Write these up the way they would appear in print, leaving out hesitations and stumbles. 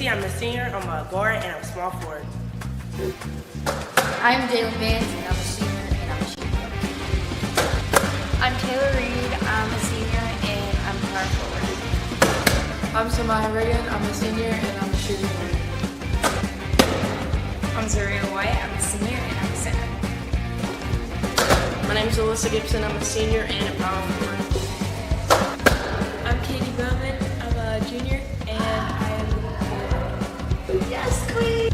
Tracy. I'm a senior. I'm a guard, and I'm a small forward. I'm Jalen Vance, and I'm a senior, and I'm a shooting guard. I'm Taylor Reed. I'm a senior, and I'm a power forward. I'm Samaya Reagan. I'm a senior, and I'm a shooting guard. I'm Zaria White. I'm a senior, and I'm a center. My name is Alyssa Gibson. I'm a senior and a power forward. I'm Katie Bowman. I'm a junior, and I'm a Yes, queen!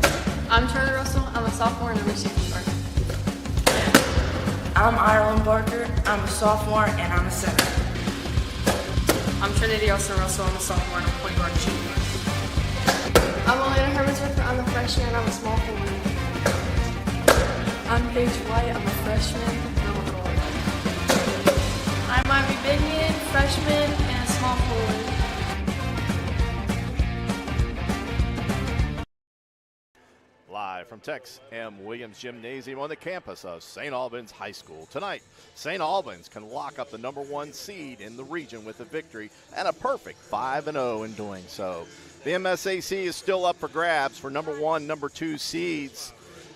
I'm Turner Russell. I'm a sophomore, and I'm a shooting guard. I'm Ireland Barker. I'm a sophomore, and I'm a center. I'm Trinity Austin Russell. I'm a sophomore and I'm point guard and shooting guard. I'm Elena Hermansworth. I'm a freshman, and I'm a small forward. I'm Paige White. I'm a freshman, and I'm a guard. I'm Ivy Binion, freshman, and a small forward. Live from Tex M. Williams Gymnasium on the campus of St. Albans High School. Tonight, St. Albans can lock up the #1 seed in the region with a victory and a perfect 5-0 in doing so. The MSAC is still up for grabs for #1, #2 seeds.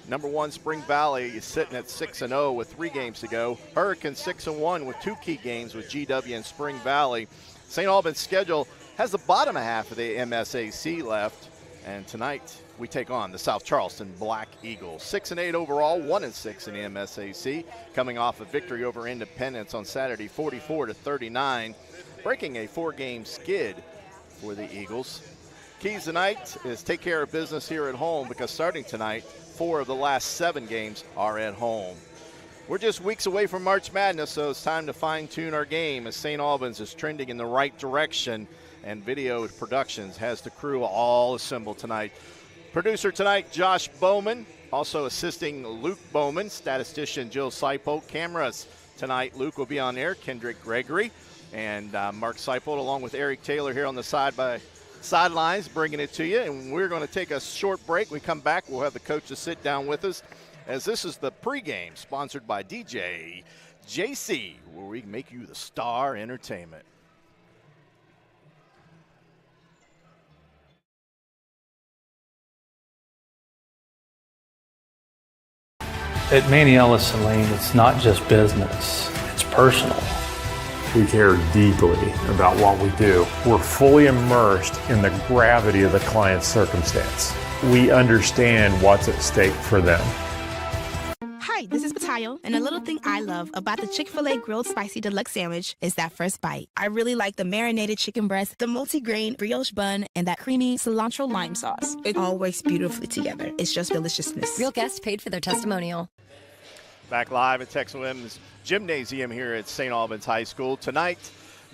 #1 Spring Valley is sitting at 6-0 with 3 games to go. Hurricanes 6-1 with 2 key games with GW and Spring Valley. St. Albans' schedule has the bottom half of the MSAC left, and tonight we take on the South Charleston Black Eagles. 6-8 overall, 1-6 in the MSAC, coming off a victory over Independence on Saturday, 44-39, breaking a 4-game skid for the Eagles. Keys tonight is take care of business here at home, because starting tonight, 4 of the last 7 games are at home. We're just weeks away from March Madness, so it's time to fine-tune our game as St. Albans is trending in the right direction, and Video Productions has the crew all assembled tonight. Producer tonight, Josh Bowman. Also assisting Luke Bowman, statistician Jill Seipold. Cameras tonight, Luke will be on air, Kendrick Gregory, and Mark Seipold, along with Eric Taylor here on the sidelines, bringing it to you. And we're going to take a short break. We come back, we'll have the coaches sit down with us, as this is the pregame sponsored by DJ JC, where we make you the star entertainment. At Manny Ellis Saline, it's not just business, it's personal. We care deeply about what we do. We're fully immersed in the gravity of the client's circumstance. We understand what's at stake for them. Hi, this is Batayo, and a little thing I love about the Chick-fil-A Grilled Spicy Deluxe Sandwich is that first bite. I really like the marinated chicken breast, the multi-grain brioche bun, and that creamy cilantro lime sauce. It all works beautifully together. It's just deliciousness. Real guests paid for their testimonial. Back live at Tex Williams Gymnasium here at St. Albans High School. Tonight,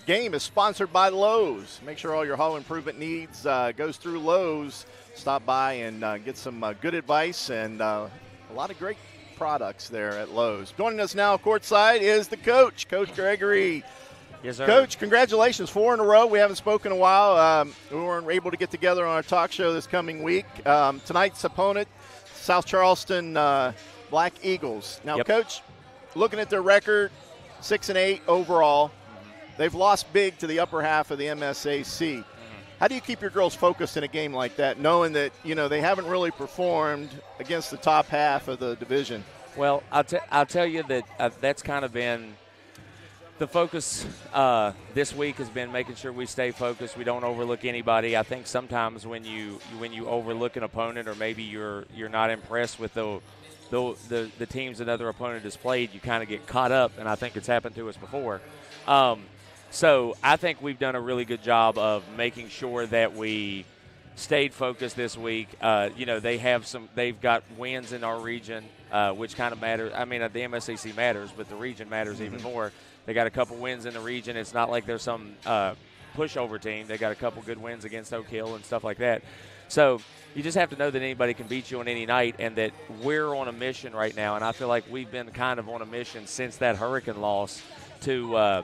game is sponsored by Lowe's. Make sure all your home improvement needs goes through Lowe's. Stop by and get some good advice and a lot of great products there at Lowe's. Joining us now courtside is the coach, Coach Gregory. Yes, sir. Coach, congratulations, 4 in a row. We haven't spoken in a while. We weren't able to get together on our talk show this coming week. Tonight's opponent, South Charleston Black Eagles. Now, Yep. Coach, looking at their record, 6-8 overall. They've lost big to the upper half of the MSAC. How do you keep your girls focused in a game like that, knowing that, they haven't really performed against the top half of the division? Well, I'll tell you that that's kind of been the focus this week has been making sure we stay focused. We don't overlook anybody. I think sometimes when you overlook an opponent, or maybe you're not impressed with the teams another opponent has played, you kind of get caught up, and I think it's happened to us before. So I think we've done a really good job of making sure that we stayed focused this week. They've got wins in our region, which kind of matters. I mean, the MSAC matters, but the region matters even more. They got a couple wins in the region. It's not like they're some pushover team. They got a couple good wins against Oak Hill and stuff like that. So you just have to know that anybody can beat you on any night, and that we're on a mission right now. And I feel like we've been kind of on a mission since that Hurricane loss to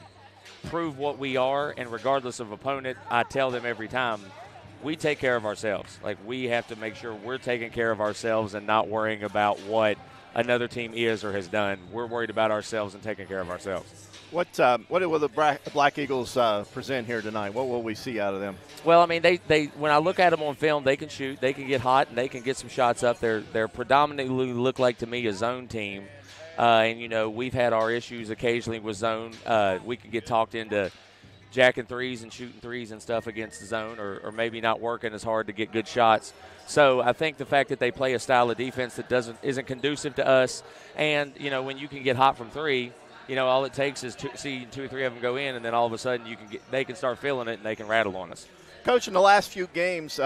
prove what we are. And regardless of opponent, I tell them every time, we take care of ourselves. Like, we have to make sure we're taking care of ourselves and not worrying about what another team is or has done. We're worried about ourselves and taking care of ourselves. What will the Black Eagles present here tonight? What will we see out of them? Well, I mean, they when I look at them on film, they can shoot, they can get hot, and they can get some shots up. They're predominantly look like to me a zone team, and you know we've had our issues occasionally with zone. We can get talked into jacking threes and shooting threes and stuff against the zone, or maybe not working as hard to get good shots. So I think the fact that they play a style of defense that isn't conducive to us, and you know when you can get hot from three. You know, all it takes is see 2 or 3 of them go in, and then all of a sudden they can start feeling it, and they can rattle on us. Coach, in the last few games,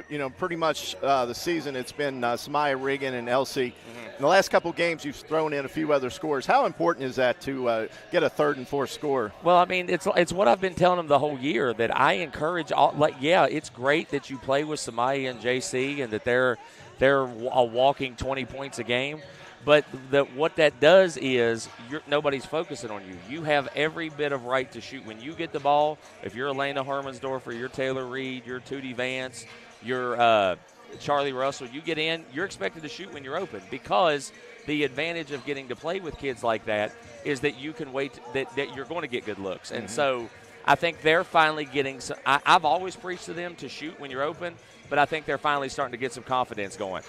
you know, pretty much the season, it's been Samaya Regan and Elsie. In the last couple of games, you've thrown in a few other scores. How important is that to get a third and fourth score? Well, I mean, it's what I've been telling them the whole year, that I encourage it's great that you play with Samaya and JC and that they're a walking 20 points a game. But what that does is nobody's focusing on you. You have every bit of right to shoot. When you get the ball, if you're Elena Hermansdorfer, you're Taylor Reed, you're Tootie Vance, you're Charlie Russell, you get in, you're expected to shoot when you're open, because the advantage of getting to play with kids like that is that you can wait, that you're going to get good looks. And so I think they're finally getting some. I've always preached to them to shoot when you're open, but I think they're finally starting to get some confidence going.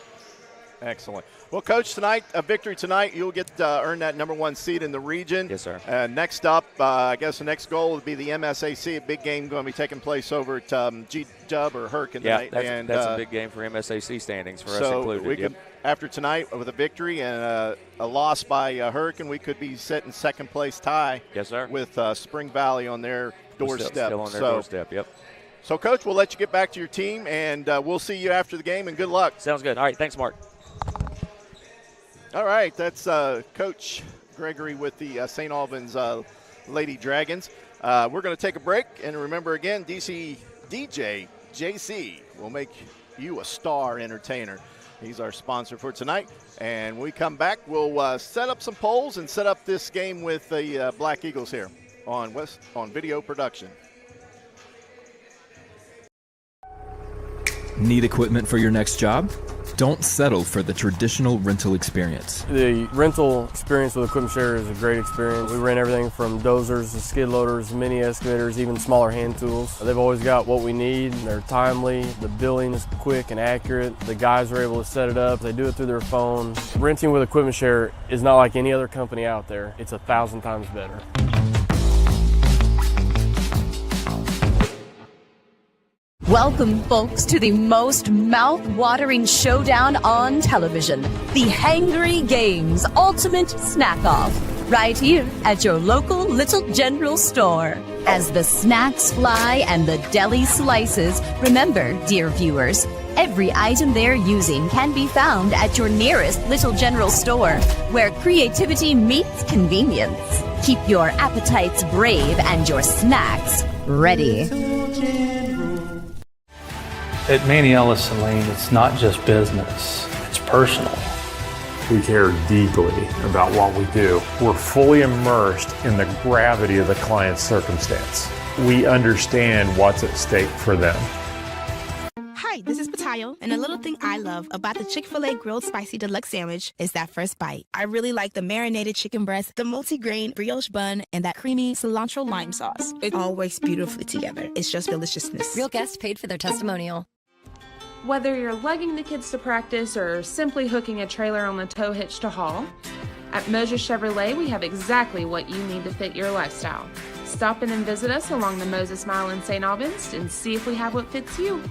Excellent. Well, Coach, tonight, a victory tonight, you'll get earn that number 1 seed in the region. Yes, sir. Next up, I guess the next goal would be the MSAC, a big game going to be taking place over at G-Dub or Hurricane tonight. Yeah, that's a big game for MSAC standings for us included. So we could, after tonight, with a victory and a loss by Hurricane, we could be set in second place tie. Yes, sir. With Spring Valley on their doorstep. Still on their doorstep, yep. So, Coach, we'll let you get back to your team, and we'll see you after the game, and good luck. Sounds good. All right, thanks, Mark. All right, that's Coach Gregory with the St. Albans Lady Dragons. We're going to take a break, and remember again, DJ JC will make you a star entertainer. He's our sponsor for tonight. And when we come back, we'll set up some polls and set up this game with the Black Eagles here on video production. Need equipment for your next job? Don't settle for the traditional rental experience. The rental experience with Equipment Share is a great experience. We rent everything from dozers to skid loaders, mini excavators, even smaller hand tools. They've always got what we need. They're timely. The billing is quick and accurate. The guys are able to set it up. They do it through their phone. Renting with Equipment Share is not like any other company out there. It's 1,000 times better. Welcome, folks, to the most mouth-watering showdown on television, the Hangry Games Ultimate Snack-Off, right here at your local Little General store. As the snacks fly and the deli slices, remember, dear viewers, every item they're using can be found at your nearest Little General store, where creativity meets convenience. Keep your appetites brave and your snacks ready. At Manny Ellison Lane, it's not just business, it's personal. We care deeply about what we do. We're fully immersed in the gravity of the client's circumstance. We understand what's at stake for them. Hi, this is Patayo, and a little thing I love about the Chick-fil-A Grilled Spicy Deluxe Sandwich is that first bite. I really like the marinated chicken breast, the multi-grain brioche bun, and that creamy cilantro lime sauce. It all works beautifully together. It's just deliciousness. Real guests paid for their testimonial. Whether you're lugging the kids to practice or simply hooking a trailer on the tow hitch to haul, at Moses Chevrolet we have exactly what you need to fit your lifestyle. Stop in and visit us along the Moses Mile in St. Albans and see if we have what fits you.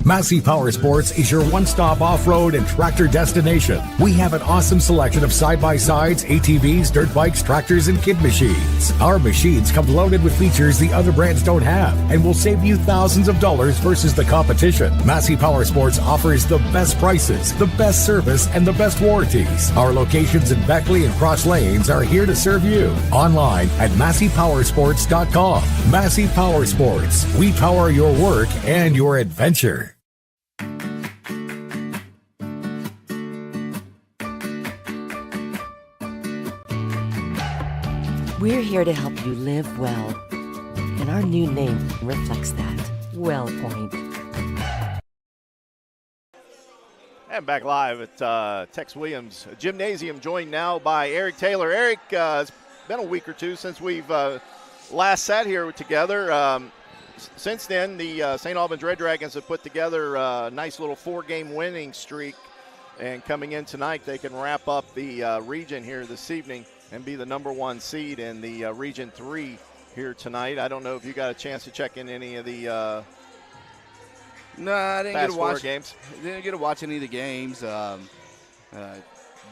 Massey Power Sports is your one-stop off-road and tractor destination. We have an awesome selection of side-by-sides, ATVs, dirt bikes, tractors, and kid machines. Our machines come loaded with features the other brands don't have and will save you thousands of dollars versus the competition. Massey Power Sports offers the best prices, the best service, and the best warranties. Our locations in Beckley and Cross Lanes are here to serve you. Online at MasseyPowersports.com. Massey Power Sports. We power your work and your adventure. We're here to help you live well, and our new name reflects that. WellPoint. And back live at Tex Williams Gymnasium, joined now by Eric Taylor. Eric, it's been a week or two since we've last sat here together. Since then, the St. Albans Red Dragons have put together a nice little 4-game winning streak. And coming in tonight, they can wrap up the region here this evening and be the number 1 seed in the Region 3 here tonight. I don't know if you got a chance to check in any of the No, I didn't get to watch games. Didn't get to watch any of the games.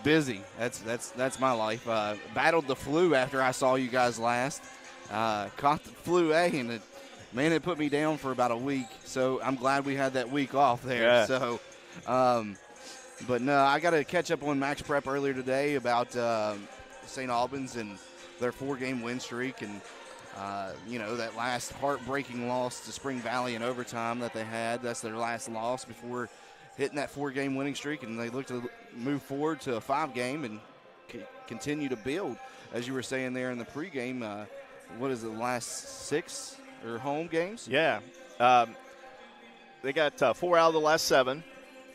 Busy. That's my life. Battled the flu after I saw you guys last. Caught the flu A, and it put me down for about a week. So I'm glad we had that week off there. Yeah. So, but no, I got to catch up on Max Prep earlier today about St. Albans and their 4-game win streak, and that last heartbreaking loss to Spring Valley in overtime that they had. That's their last loss before hitting that 4-game winning streak, and they look to move forward to a 5-game and continue to build. As you were saying there in the pregame, what is it, the last 6 or home games? Yeah. They got 4 out of the last 7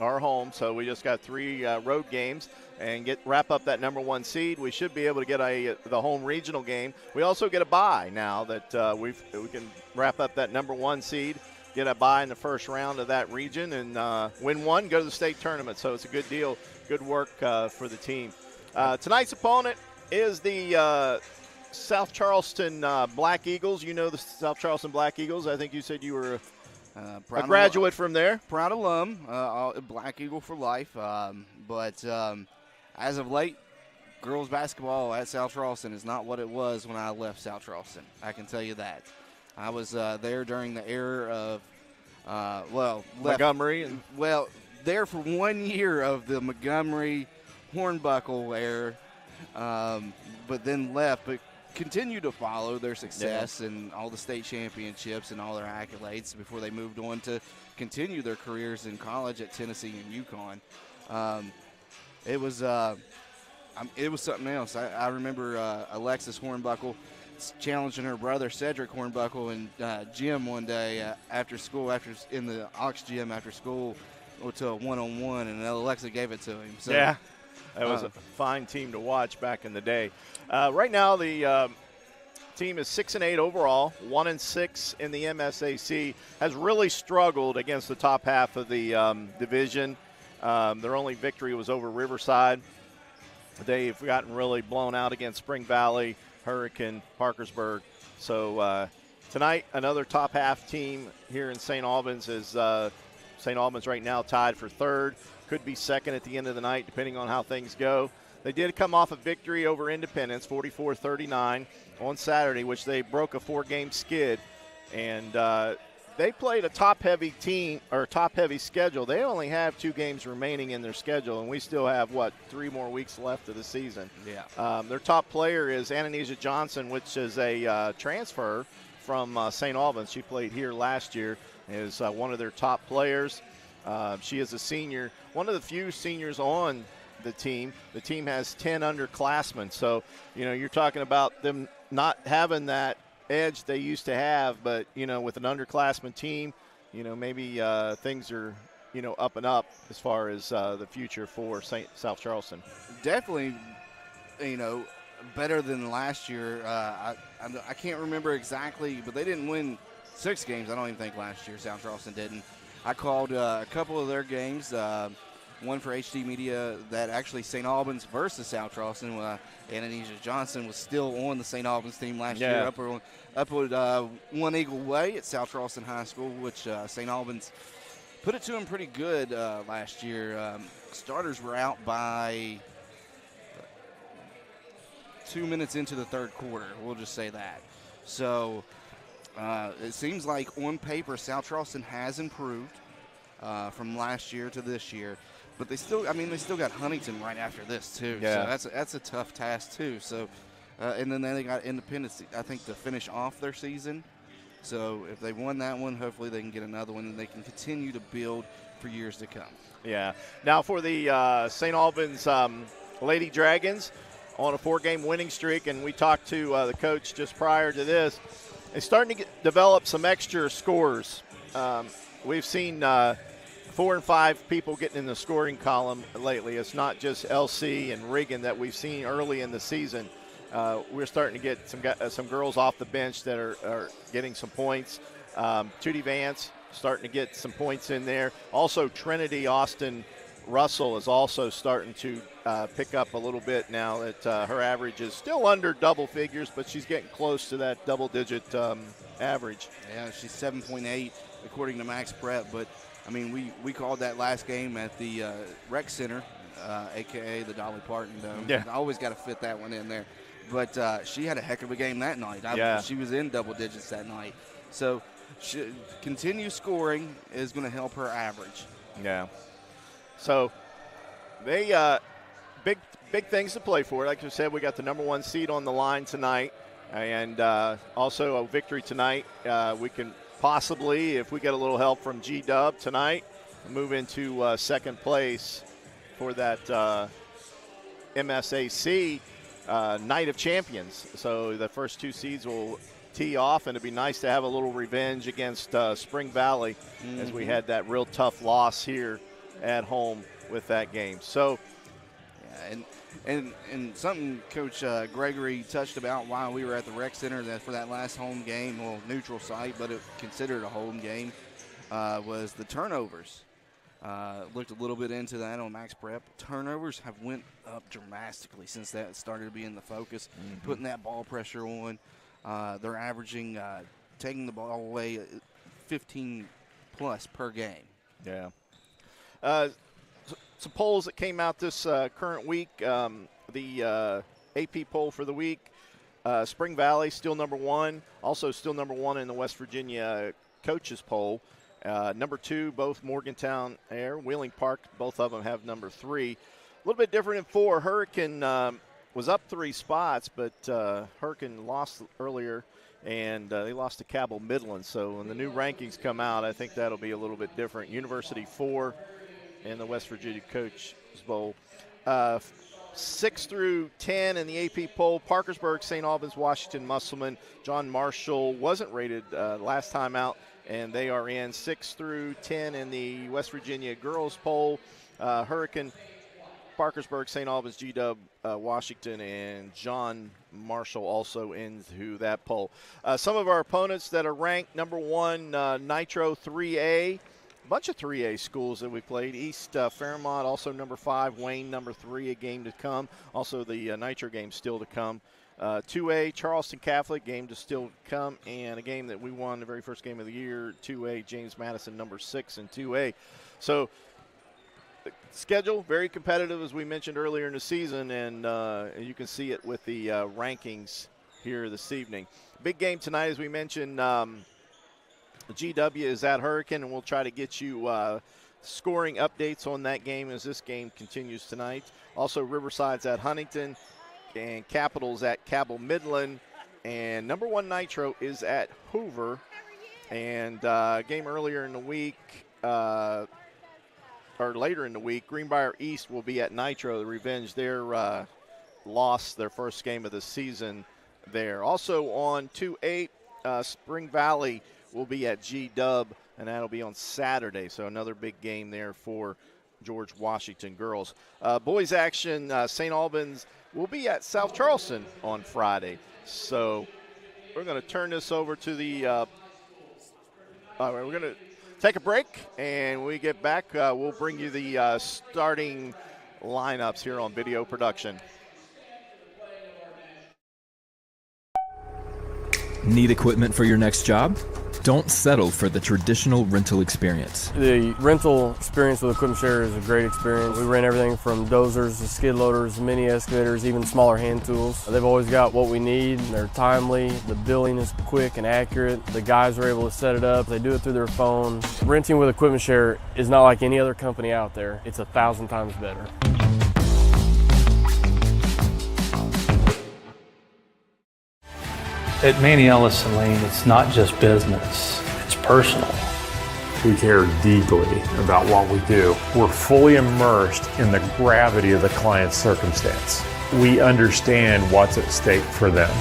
are home, so we just got 3 road games and wrap up that number 1 seed. We should be able to get the home regional game. We also get a bye now that we can wrap up that number 1 seed, get a bye in the first round of that region, and win one, go to the state tournament. So it's a good deal, good work for the team. Tonight's opponent is the South Charleston Black Eagles. You know the South Charleston Black Eagles. I think you said you were a graduate from there. Proud alum, Black Eagle for life. But as of late, girls basketball at South Charleston is not what it was when I left South Charleston. I can tell you that. I was there during the era of, Montgomery. There for 1 year of the Montgomery Hornbuckle era, but then left. But continue to follow their success and all the state championships and all their accolades before they moved on to continue their careers in college at Tennessee and UConn. It was something else. I remember Alexis Hornbuckle challenging her brother Cedric Hornbuckle in gym one day after school, in the Aux gym after school, to a 1-on-1, and Alexa gave it to him. So, yeah. That was a fine team to watch back in the day. Right now, the team is 6-8 overall, 1-6 in the MSAC. Has really struggled against the top half of the division. Their only victory was over Riverside. They've gotten really blown out against Spring Valley, Hurricane, Parkersburg. So tonight, another top half team here in St. Albans is St. Albans right now tied for 3rd. Could be 2nd at the end of the night, depending on how things go. They did come off a victory over Independence, 44-39 on Saturday, which they broke a 4-game skid. And they played a top-heavy team or top-heavy schedule. They only have 2 games remaining in their schedule, and we still have 3 more weeks left of the season. Yeah. Their top player is Ananisia Johnson, which is a transfer from St. Albans. She played here last year. Is one of their top players. She is a senior, one of the few seniors on the team. The team has 10 underclassmen. So, you're talking about them not having that edge they used to have, but, with an underclassmen team, maybe things are, up and up as far as the future for South Charleston. Definitely, better than last year. I can't remember exactly, but they didn't win 6 games, I don't even think, last year. South Charleston didn't. I called a couple of their games, one for HD Media, that actually St. Albans versus South Charleston. Ananisia Johnson was still on the St. Albans team last year, up at One Eagle Way at South Charleston High School, which St. Albans put it to them pretty good last year. Starters were out by 2 minutes into the 3rd quarter, we'll just say that. So it seems like on paper South Charleston has improved from last year to this year, but they still got Huntington right after this too. Yeah. So that's a tough task too. So and then they got Independence, I think, to finish off their season. So if they won that one, hopefully they can get another one and they can continue to build for years to come. Yeah. Now for the St. Albans Lady Dragons on a 4-game winning streak, and we talked to the coach just prior to this. They're starting to develop some extra scores. We've seen 4 and 5 people getting in the scoring column lately. It's not just LC and Regan that we've seen early in the season. We're starting to get some girls off the bench that are getting some points. Tootie Vance starting to get some points in there. Also, Trinity Austin Russell is also starting to pick up a little bit now that her average is still under double figures, but she's getting close to that double-digit average. Yeah, she's 7.8 according to Max Prep, but I mean, we called that last game at the Rec Center, a.k.a. the Dolly Parton Dome. Yeah. I always got to fit that one in there. But she had a heck of a game that night. She was in double digits that night. So continue scoring is going to help her average. Yeah. So they big things to play for. Like you said, we got the number 1 seed on the line tonight, and also a victory tonight. We can possibly, if we get a little help from G-Dub tonight, move into second place for that MSAC Night of Champions. So the first 2 seeds will tee off, and it'd be nice to have a little revenge against Spring Valley as we had that real tough loss here at home with that game. So, yeah, and something Coach Gregory touched about while we were at the Rec Center for that last home game, well, neutral site, but it considered a home game, was the turnovers. Looked a little bit into that on Max Prep. Turnovers have went up dramatically since that started being the focus, putting that ball pressure on. They're averaging, taking the ball away 15 plus per game. Yeah. Some polls that came out this current week. The AP poll for the week. Spring Valley still number 1. Also still number 1 in the West Virginia coaches poll. Number 2, both Morgantown Air, Wheeling Park, both of them have number 3. A little bit different in 4. Hurricane was up 3 spots, but Hurricane lost earlier, and they lost to Cabell Midland. So when the new rankings come out, I think that'll be a little bit different. University 4 in the West Virginia Coaches Bowl. 6 through 10 in the AP poll: Parkersburg, St. Albans, Washington, Musselman. John Marshall wasn't rated last time out, and they are in. 6 through 10 in the West Virginia girls poll: Hurricane, Parkersburg, St. Albans, G-Dub, Washington, and John Marshall also into that poll. Some of our opponents that are ranked: number 1, Nitro 3A. A bunch of 3A schools that we played. East Fairmont, also number 5. Wayne, number 3, a game to come. Also the Nitro game still to come. 2A, Charleston Catholic, game to still come. And a game that we won, the very first game of the year, 2A, James Madison, number 6 in 2A. So the schedule, very competitive, as we mentioned earlier in the season, and you can see it with the rankings here this evening. Big game tonight, as we mentioned. GW is at Hurricane, and we'll try to get you scoring updates on that game as this game continues tonight. Also, Riverside's at Huntington, and Capitals at Cabell Midland, and number 1 Nitro is at Hoover. And a game earlier in the week, or later in the week, Greenbrier East will be at Nitro. The Revenge, their lost their first game of the season there. Also on 2-8, Spring Valley will be at G-Dub, and that'll be on Saturday. So another big game there for George Washington girls. Boys action, St. Albans will be at South Charleston on Friday. So we're going to turn this over to the we're going to take a break, and when we get back, we'll bring you the starting lineups here on video production. Need equipment for your next job? Don't settle for the traditional rental experience. The rental experience with Equipment Share is a great experience. We rent everything from dozers to skid loaders, mini excavators, even smaller hand tools. They've always got what we need. They're timely. The billing is quick and accurate. The guys are able to set it up. They do it through their phone. Renting with Equipment Share is not like any other company out there. It's 1,000 times better. At Manny Ellison Lane, it's not just business, it's personal. We care deeply about what we do. We're fully immersed in the gravity of the client's circumstance. We understand what's at stake for them.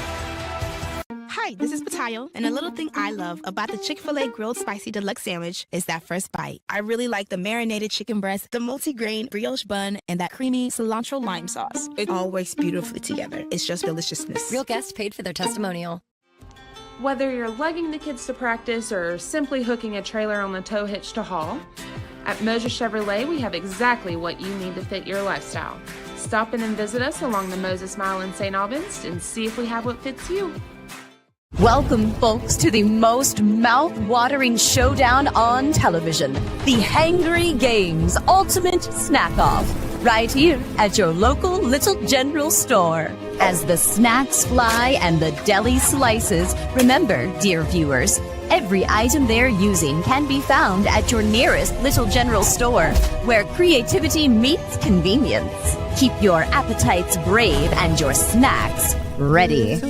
Hi, this is Battaglia. Patayo, and a little thing I love about the Chick-fil-A Grilled Spicy Deluxe Sandwich is that first bite. I really like the marinated chicken breast, the multi-grain brioche bun, and that creamy cilantro lime sauce. It all works beautifully together. It's just deliciousness. Real guests paid for their testimonial. Whether you're lugging the kids to practice or simply hooking a trailer on the tow hitch to haul, at Moses Chevrolet we have exactly what you need to fit your lifestyle. Stop in and visit us along the Moses Mile in St. Albans and see if we have what fits you. Welcome, folks, to the most mouth-watering showdown on television, the Hangry Games Ultimate Snack-Off, right here at your local Little General store. As the snacks fly and the deli slices, remember, dear viewers, every item they're using can be found at your nearest Little General store, where creativity meets convenience. Keep your appetites brave and your snacks ready.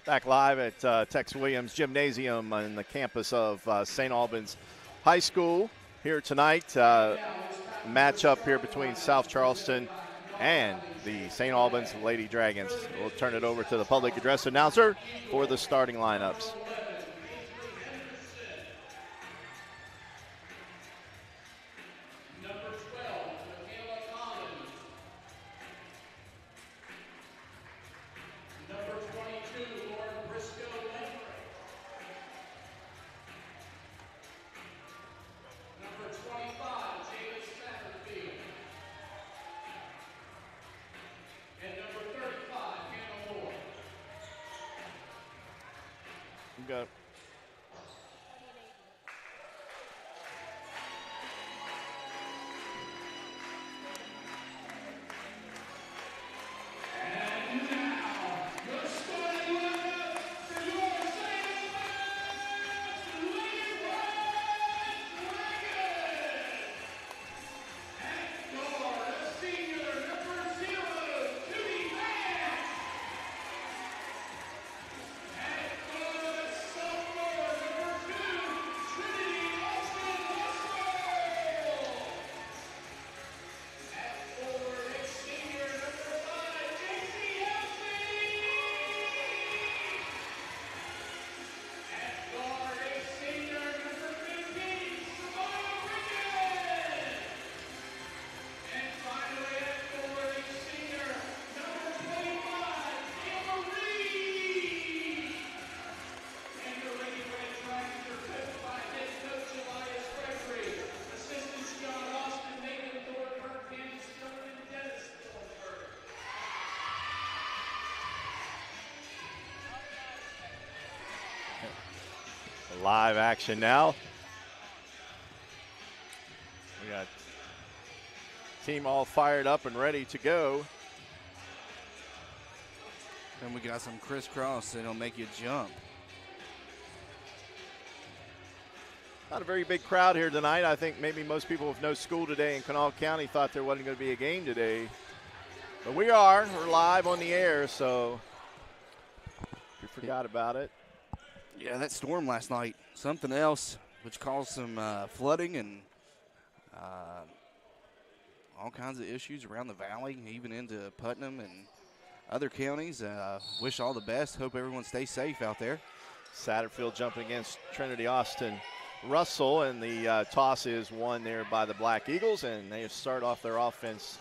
Back live at Tex Williams Gymnasium on the campus of St. Albans High School here tonight. Matchup here between South Charleston and the St. Albans Lady Dragons. We'll turn it over to the public address announcer for the starting lineups. Go. Live action now. We got team all fired up and ready to go. And we got some crisscross that'll make you jump. Not a very big crowd here tonight. I think maybe most people with no school today in Kanawha County thought there wasn't going to be a game today. But we're live on the air, so if you forgot about it. Yeah, that storm last night, something else, which caused some flooding and all kinds of issues around the valley, even into Putnam and other counties. Wish all the best. Hope everyone stays safe out there. Satterfield jumping against Trinity Austin Russell, and the toss is won there by the Black Eagles, and they start off their offense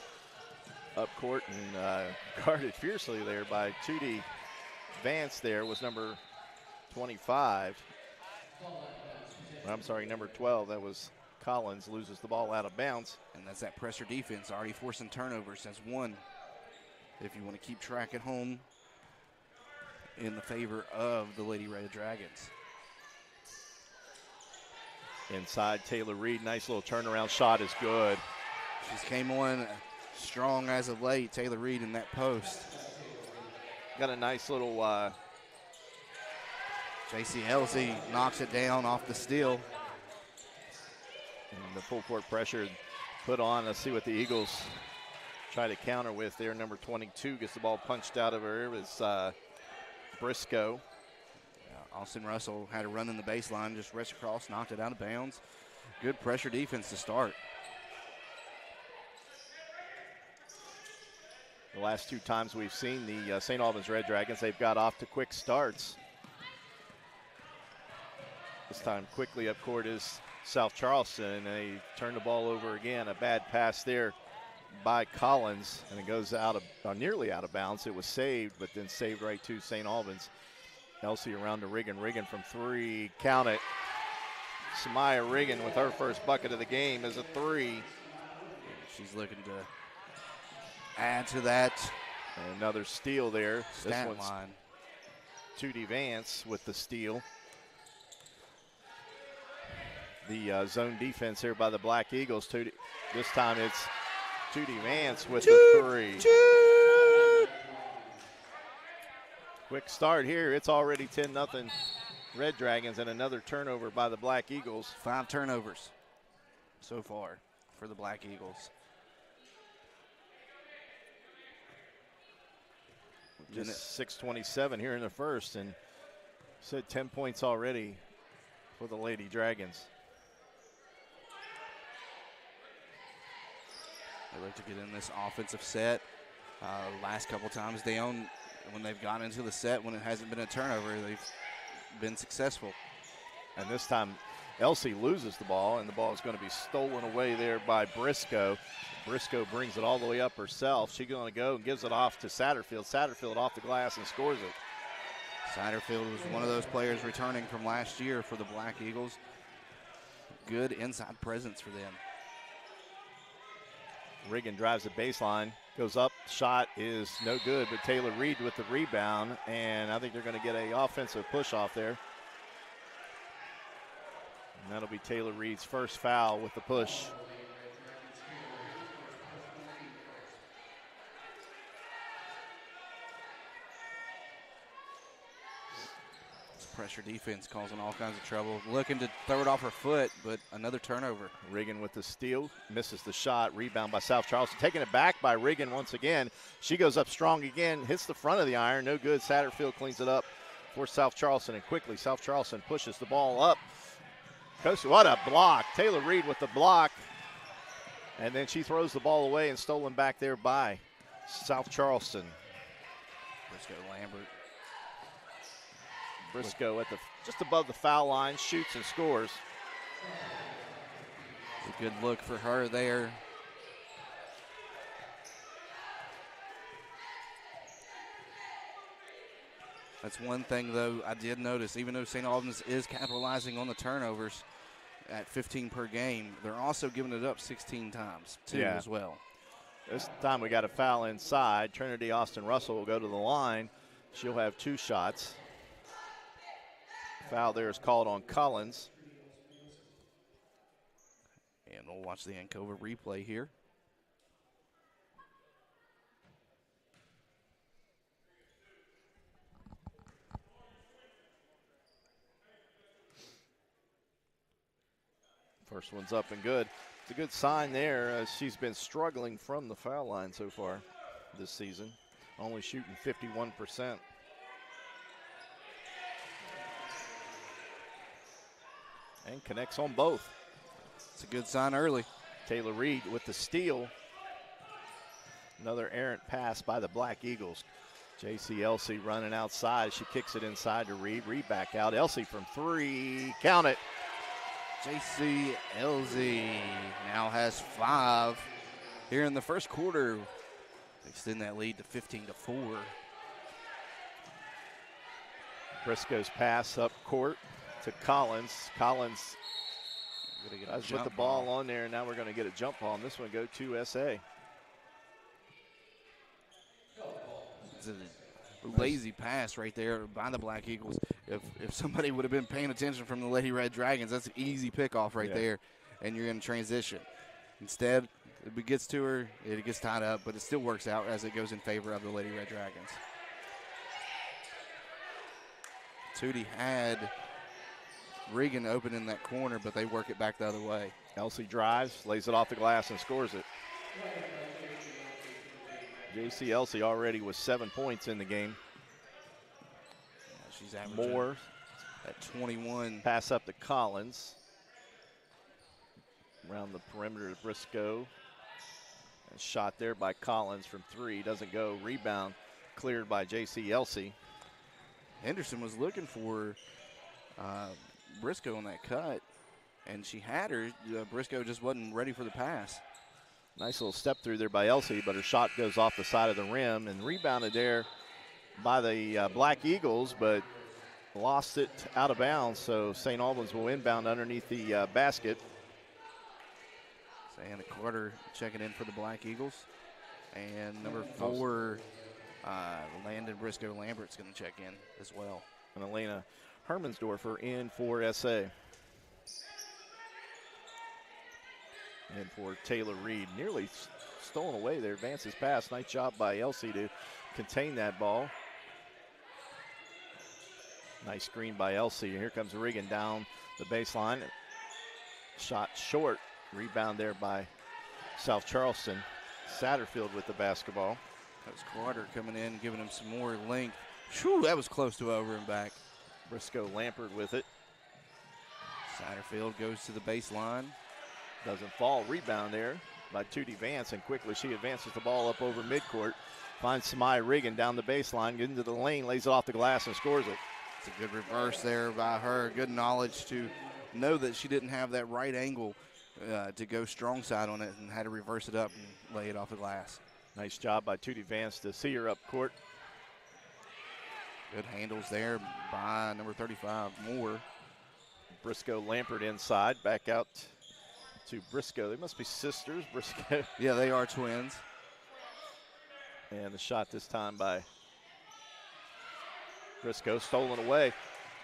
up court and guarded fiercely there by Tootie Vance. There was number 25. I'm sorry, number 12. That was Collins, loses the ball out of bounds. And that's that pressure defense, already forcing turnovers since one. If you want to keep track at home in the favor of the Lady Red Dragons. Inside, Taylor Reed, nice little turnaround shot is good. She's came on strong as of late, Taylor Reed in that post. Got a nice little J.C. Elsie knocks it down off the steal. And the full court pressure put on. Let's see what the Eagles try to counter with there. Number 22 gets the ball punched out of her. It was Briscoe. Austin Russell had a run in the baseline, just rushed across, knocked it out of bounds. Good pressure defense to start. The last 2 times we've seen the St. Albans Red Dragons, they've got off to quick starts. This time quickly up court is South Charleston, and they turn the ball over again. A bad pass there by Collins, and it goes out of nearly out of bounds. It was saved, but then saved right to St. Albans. Elsie around to Riggin. Riggin from 3, count it. Samaya Riggin with her first bucket of the game is a 3. She's looking to add to that. And another steal there. Stat this one's line. Tootie Vance with the steal. The zone defense here by the Black Eagles. This time it's Tootie Vance with the 3. Quick start here. It's already 10-0 Red Dragons, and another turnover by the Black Eagles. 5 turnovers so far for the Black Eagles. Just 6:27 here in the first, and said 10 points already for the Lady Dragons. They look to get in this offensive set. Last couple times down, when they've gone into the set, when it hasn't been a turnover, they've been successful. And this time, Elsie loses the ball, and the ball is going to be stolen away there by Briscoe. Briscoe brings it all the way up herself. She's going to go and gives it off to Satterfield. Satterfield off the glass and scores it. Satterfield was one of those players returning from last year for the Black Eagles. Good inside presence for them. Riggin drives the baseline, goes up, shot is no good, but Taylor Reed with the rebound, and I think they're going to get an offensive push off there. And that'll be Taylor Reed's first foul with the push. Pressure defense causing all kinds of trouble. Looking to throw it off her foot, but another turnover. Riggin with the steal, misses the shot. Rebound by South Charleston. Taking it back by Riggin once again. She goes up strong again, hits the front of the iron. No good. Satterfield cleans it up for South Charleston, and quickly South Charleston pushes the ball up. What a block. Taylor Reed with the block. And then she throws the ball away and stolen back there by South Charleston. Briscoe Lambert. Briscoe at just above the foul line, shoots and scores. A good look for her there. That's one thing, though, I did notice. Even though St. Albans is capitalizing on the turnovers at 15 per game, they're also giving it up 16 times, too, as well. This time we got a foul inside. Trinity Austin Russell will go to the line. She'll have 2 shots. Foul there is called on Collins. And we'll watch the Ancova replay here. First one's up and good. It's a good sign there as she's been struggling from the foul line so far this season, only shooting 51%. And connects on both. It's a good sign early. Taylor Reed with the steal. Another errant pass by the Black Eagles. J.C. Elsie running outside. She kicks it inside to Reed. Reed back out. Elsie from 3. Count it. J.C. Elsie now has 5 here in the first quarter. They extend that lead to 15-4. Briscoe's pass up court to Collins. Collins has put the ball on there, and now we're going to get a jump ball, and this one go to SA. It's a lazy pass right there by the Black Eagles. If somebody would have been paying attention from the Lady Red Dragons, that's an easy pickoff right there, and you're in transition. Instead, it gets to her, it gets tied up, but it still works out as it goes in favor of the Lady Red Dragons. Tootie had Regan open in that corner, but they work it back the other way. Elsie drives, lays it off the glass, and scores it. J.C. Elsie already with 7 points in the game. Yeah, she's averaging more at 21. Pass up to Collins. Around the perimeter to Briscoe. And shot there by Collins from 3. Doesn't go. Rebound cleared by J.C. Elsey. Henderson was looking for Briscoe on that cut, and she had her. Briscoe just wasn't ready for the pass. Nice little step through there by Elsey, but her shot goes off the side of the rim and rebounded there by the Black Eagles, but lost it out of bounds. So St. Albans will inbound underneath the basket. Anna Carter checking in for the Black Eagles. And number 4, Landon Briscoe Lambert's going to check in as well. And Elena Hermansdorfer in for SA. And for Taylor Reed, nearly stolen away there. Advances pass. Nice job by Elsey to contain that ball. Nice screen by Elsey. Here comes Regan down the baseline. Shot short. Rebound there by South Charleston. Satterfield with the basketball. That was Carter coming in, giving him some more length. Whew, that was close to over and back. Briscoe Lampert with it. Satterfield goes to the baseline. Doesn't fall. Rebound there by Tootie Vance, and quickly she advances the ball up over midcourt. Finds Samaya Regan down the baseline, get into the lane, lays it off the glass, and scores it. It's a good reverse there by her. Good knowledge to know that she didn't have that right angle to go strong side on it, and had to reverse it up and lay it off the glass. Nice job by Tootie Vance to see her up court. Good handles there by number 35, Moore. Briscoe Lampert inside, back out to Briscoe. They must be sisters, Briscoe. Yeah, they are twins. And the shot this time by Briscoe, stolen away.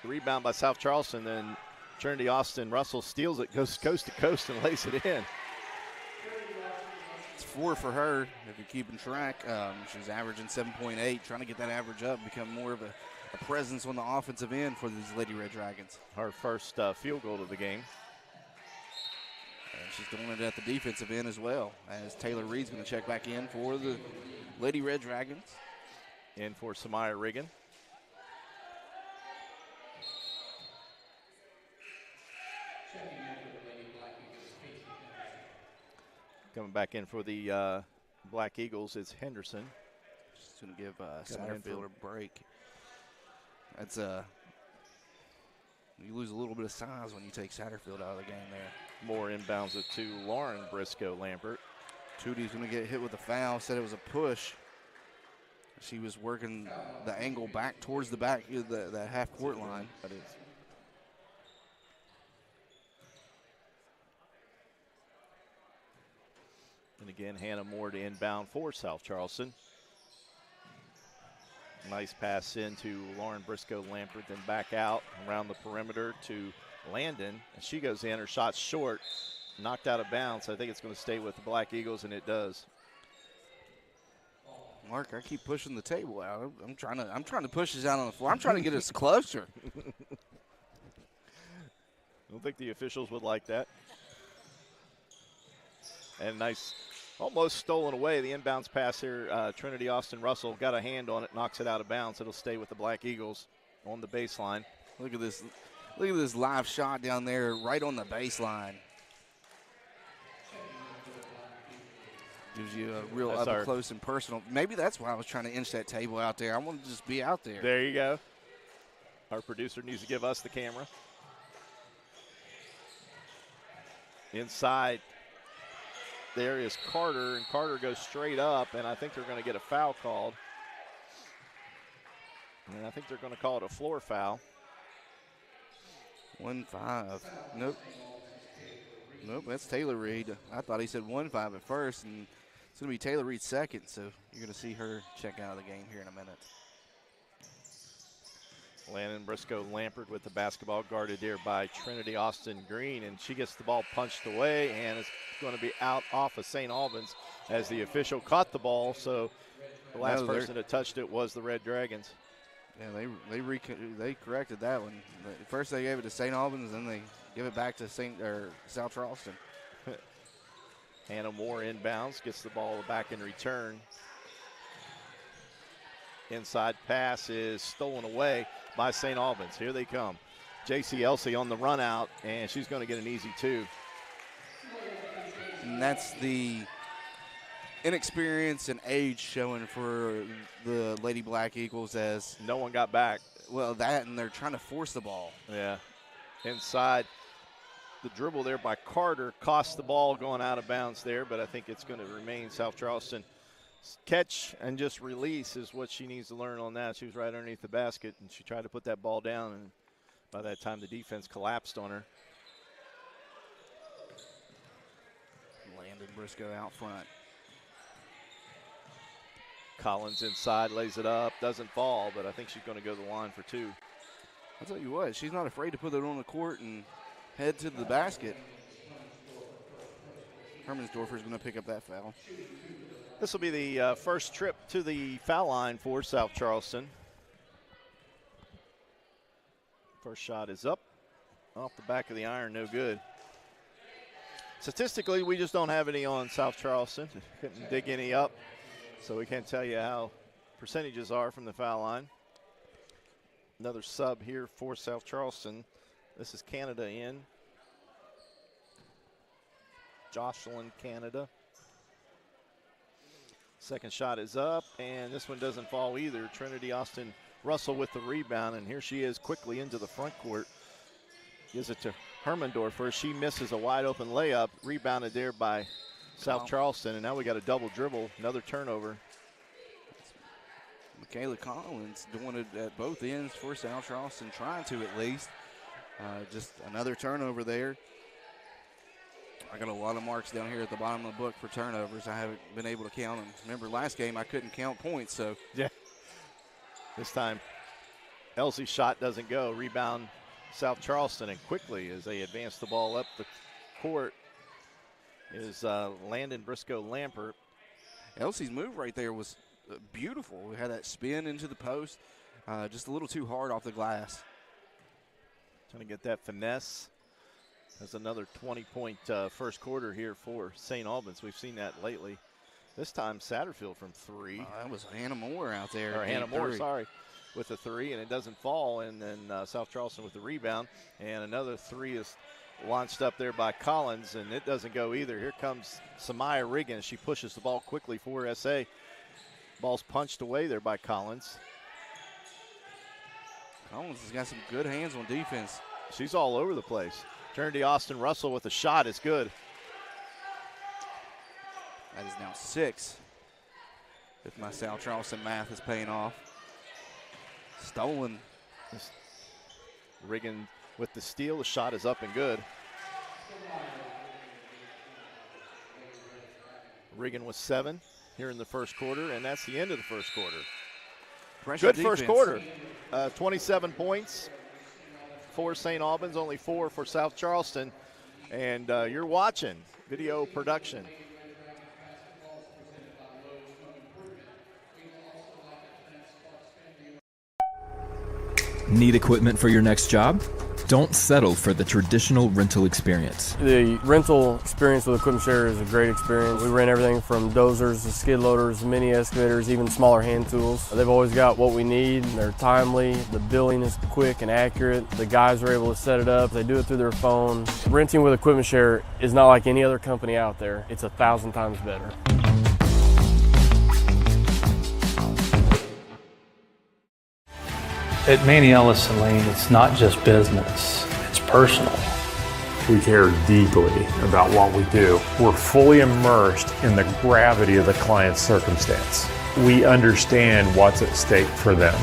The rebound by South Charleston, then Trinity Austin Russell steals it, goes coast to coast and lays it in. It's 4 for her, if you're keeping track. She's averaging 7.8, trying to get that average up, become more of a presence on the offensive end for these Lady Red Dragons. Her first field goal of the game. And she's doing it at the defensive end as well, as Taylor Reed's going to check back in for the Lady Red Dragons. In for Samaya Regan. Coming back in for the Black Eagles is Henderson. She's going to give Satterfield a break. That's you lose a little bit of size when you take Satterfield out of the game there. More inbounds it to Lauren Briscoe Lampert. Tootie's going to get hit with a foul. Said it was a push. She was working the angle back towards the back, the half-court line. That is. And again, Hannah Moore to inbound for South Charleston. Nice pass into Lauren Briscoe Lampert, then back out around the perimeter to Landon. And she goes in, her shot's short, knocked out of bounds. I think it's going to stay with the Black Eagles, and it does. Mark, I keep pushing the table out. I'm trying to push this out on the floor. I'm trying to get us closer. I don't think the officials would like that. And nice, almost stolen away. The inbounds pass here. Trinity Austin Russell got a hand on it, knocks it out of bounds. It'll stay with the Black Eagles on the baseline. Look at this. Look at this live shot down there right on the baseline. Gives you a real up close and personal. Maybe that's why I was trying to inch that table out there. I want to just be out there. There you go. Our producer needs to give us the camera. Inside there is Carter, and Carter goes straight up, and I think they're going to get a foul called. And I think they're going to call it a floor foul. 1-5. Nope. Nope, that's Taylor Reed. I thought he said 1-5 at first, and it's going to be Taylor Reed's second, so you're going to see her check out of the game here in a minute. Landon Briscoe Lampert with the basketball, guarded there by Trinity Austin Green, and she gets the ball punched away, and it's going to be out off of St. Albans as the official caught the ball, so the last person that touched it was the Red Dragons. Yeah, they corrected that one. First they gave it to St. Albans, then they give it back to South Charleston. Hannah Moore inbounds, gets the ball back in return. Inside pass is stolen away by St. Albans. Here they come. J.C. Elsie on the run out, and she's going to get an easy 2. And that's the inexperience and age showing for the Lady Black Eagles, as no one got back. Well, that, and they're trying to force the ball. Yeah. Inside. The dribble there by Carter cost the ball going out of bounds there, but I think it's going to remain South Charleston. Catch and just release is what she needs to learn on that. She was right underneath the basket, and she tried to put that ball down, and by that time the defense collapsed on her. Landon Briscoe out front. Collins inside, lays it up, doesn't fall, but I think she's going to go to the line for 2. I'll tell you what, she's not afraid to put it on the court and head to the basket. Hermansdorfer is going to pick up that foul. This will be the first trip to the foul line for South Charleston. First shot is up, off the back of the iron, no good. Statistically, we just don't have any on South Charleston. Couldn't dig any up, so we can't tell you how percentages are from the foul line. Another sub here for South Charleston. This is Canada in. Jocelyn, Canada. Second shot is up, and this one doesn't fall either. Trinity Austin Russell with the rebound, and here she is quickly into the front court. Gives it to Hermendorfer. She misses a wide open layup, rebounded there by South Charleston, and now we got a double dribble, another turnover. Michaela Collins doing it at both ends for South Charleston, trying to at least. Just another turnover there. I got a lot of marks down here at the bottom of the book for turnovers. I haven't been able to count them. Remember last game I couldn't count points, so. Yeah. This time Elsie's shot doesn't go. Rebound South Charleston, and quickly as they advance the ball up the court is Landon Briscoe Lampert. Elsie's move right there was beautiful. We had that spin into the post, just a little too hard off the glass. Trying to get that finesse. That's another 20-point first quarter here for St. Albans. We've seen that lately. This time Satterfield from 3. That was Hannah Moore out there. Or Hannah Moore, sorry, with the 3, and it doesn't fall. And then South Charleston with the rebound. And another 3 is launched up there by Collins, and it doesn't go either. Here comes Samaya Riggins. She pushes the ball quickly for SA. Ball's punched away there by Collins. Collins has got some good hands on defense. She's all over the place. Trinity Austin Russell with a shot is good. That is now 6. If my South Charleston math is paying off. Stolen. Riggin with the steal. The shot is up and good. Riggin with 7 here in the first quarter, and that's the end of the first quarter. Good first quarter. 27 points for St. Albans, only 4 for South Charleston. And you're watching video production. Need equipment for your next job? Don't settle for the traditional rental experience. The rental experience with Equipment Share is a great experience. We rent everything from dozers to skid loaders, mini excavators, even smaller hand tools. They've always got what we need. They're timely. The billing is quick and accurate. The guys are able to set it up. They do it through their phone. Renting with Equipment Share is not like any other company out there. It's 1,000 times better. At Manny Ellison Lane, it's not just business, it's personal. We care deeply about what we do. We're fully immersed in the gravity of the client's circumstance. We understand what's at stake for them.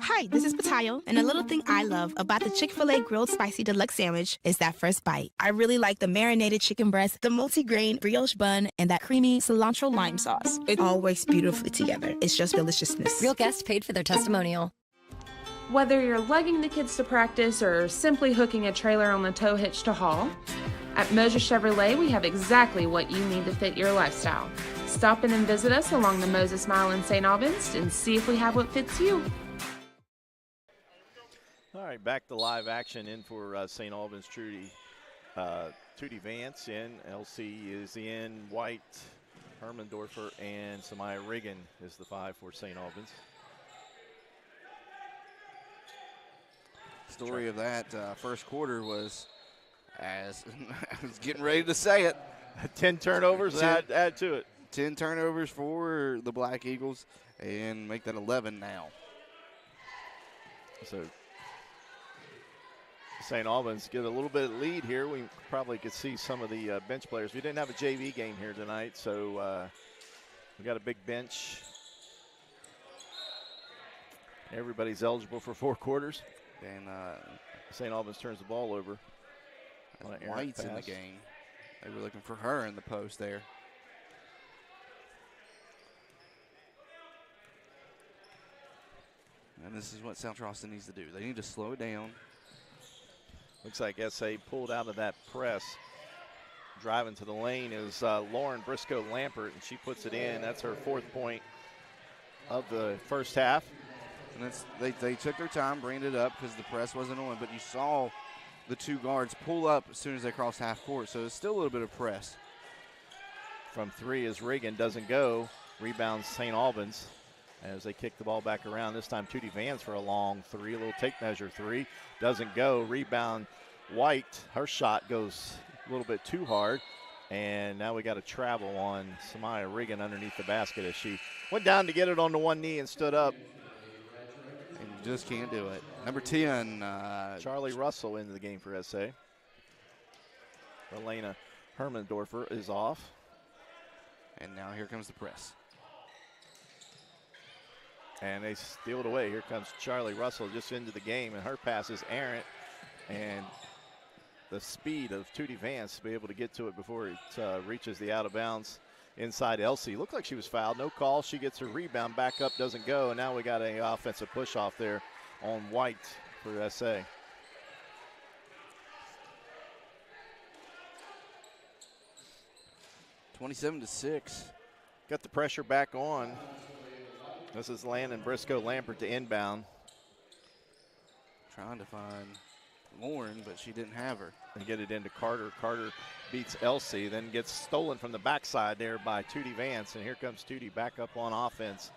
Hi, this is Patayo, and a little thing I love about the Chick-fil-A Grilled Spicy Deluxe Sandwich is that first bite. I really like the marinated chicken breast, the multi-grain brioche bun, and that creamy cilantro lime sauce. It all works beautifully together. It's just deliciousness. Real guests paid for their testimonial. Whether you're lugging the kids to practice or simply hooking a trailer on the tow hitch to haul, at Moses Chevrolet we have exactly what you need to fit your lifestyle. Stop in and visit us along the Moses Mile in St. Albans and see if we have what fits you. All right, back to live action in for St. Albans. Trudy Vance in. LC is in. White, Hermendorfer, and Samaya Riggin is the 5 for St. Albans. story of that first quarter was, as I was getting ready to say it, 10 turnovers, add to it. 10 turnovers for the Black Eagles and make that 11 now. So St. Albans get a little bit of lead here. We probably could see some of the bench players. We didn't have a JV game here tonight, so we got a big bench. Everybody's eligible for 4 quarters. And St. Albans turns the ball over. White's in the game. They were looking for her in the post there. And this is what South Charleston needs to do. They need to slow it down. Looks like SA pulled out of that press. Driving to the lane is Lauren Briscoe Lampert, and she puts it in. That's her 4th point of the first half. And they took their time bringing it up because the press wasn't on, but you saw the 2 guards pull up as soon as they crossed half court, so it's still a little bit of press. From 3 is Reagan, doesn't go. Rebounds St. Albans as they kick the ball back around. This time Tootie Vance for a long 3, a little tape measure 3. Doesn't go. Rebound White. Her shot goes a little bit too hard. And now we got a travel on Samaya Reagan underneath the basket as she went down to get it on the one knee and stood up. And you just can't do it. Number 10. Charlie Russell into the game for SA. Elena Hermendorfer is off. And now here comes the press. And they steal it away. Here comes Charlie Russell just into the game, and her pass is errant. And the speed of Tootie Vance to be able to get to it before it reaches the out of bounds inside Elsie. Looked like she was fouled. No call. She gets her rebound back up, doesn't go. And now we got an offensive push off there on White for SA. (27-6). Got the pressure back on. This is Landon Briscoe Lampert to inbound. Trying to find Lauren, but she didn't have her. And get it into Carter. Carter beats Elsie, then gets stolen from the backside there by Tootie Vance. And here comes Tootie back up on offense.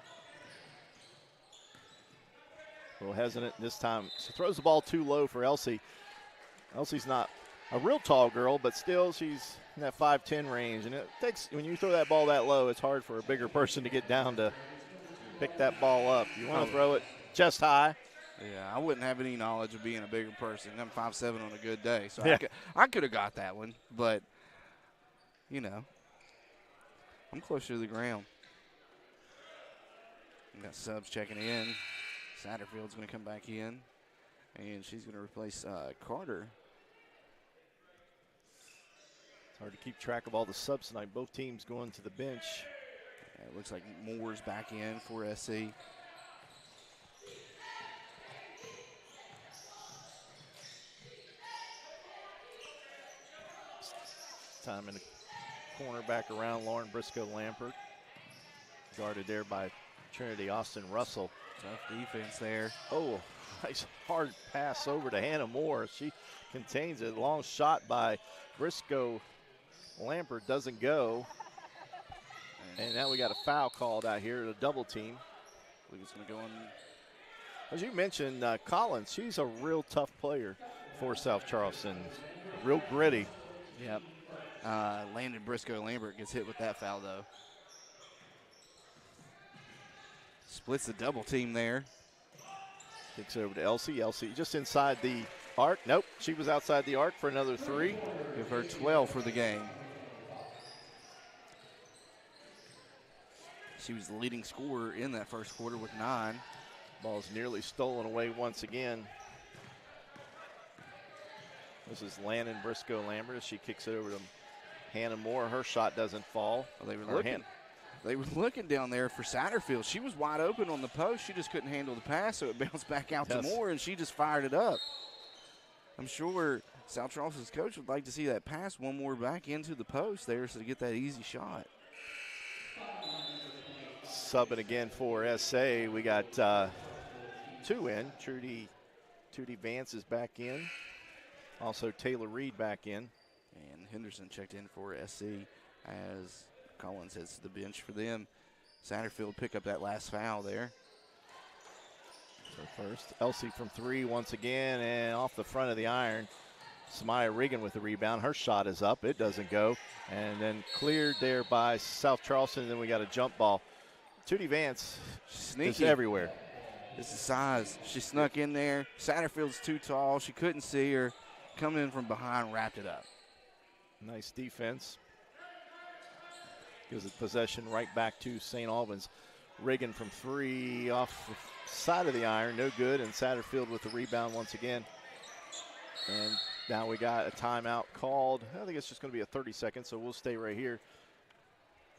A little hesitant this time. She throws the ball too low for Elsie. Elsie's not a real tall girl, but still she's in that 5'10" range. And it takes, when you throw that ball that low, it's hard for a bigger person to get down to pick that ball up. You want to throw it chest high. Yeah, I wouldn't have any knowledge of being a bigger person. I'm 5'7" on a good day, so yeah. I could have got that one, but, you know, I'm closer to the ground. We got subs checking in. Satterfield's going to come back in, and she's going to replace Carter. It's hard to keep track of all the subs tonight. Both teams going to the bench. Yeah, it looks like Moore's back in for SC. Time in the corner back around Lauren Briscoe Lampert. Guarded there by Trinity Austin Russell. Tough defense there. Oh, nice hard pass over to Hannah Moore. She contains it. Long shot by Briscoe Lampert doesn't go. And now we got a foul called out here, a double team. I believe it's going to go in. As you mentioned, Collins, she's a real tough player for South Charleston. Real gritty. Yep. Landon Briscoe Lambert gets hit with that foul, though. Splits the double team there. Kicks over to Elsie. Elsie just inside the arc. Nope, she was outside the arc for another 3. Give her 12 for the game. She was the leading scorer in that first quarter with 9. Ball's nearly stolen away once again. This is Landon Briscoe Lambert. She kicks it over to Hannah Moore. Her shot doesn't fall. Well, they were looking down there for Satterfield. She was wide open on the post. She just couldn't handle the pass, so it bounced back out to Moore, and she just fired it up. I'm sure South Charleston's coach would like to see that pass one more back into the post there so to get that easy shot. Subbing again for SA. We got 2 in. Tootie Vance is back in. Also Taylor Reed back in. And Henderson checked in for SC as Collins heads to the bench for them. Satterfield pick up that last foul there. for first. Elsie from 3 once again, and off the front of the iron. Samaya Regan with the rebound. Her shot is up. It doesn't go. And then cleared there by South Charleston. And then we got a jump ball. Tootie Vance is everywhere. This is size. She snuck in there. Satterfield's too tall. She couldn't see her. Coming in from behind, wrapped it up. Nice defense. Gives the possession right back to St. Albans. Reagan from 3 off the side of the iron. No good. And Satterfield with the rebound once again. And now we got a timeout called. I think it's just going to be a 30-second, so we'll stay right here.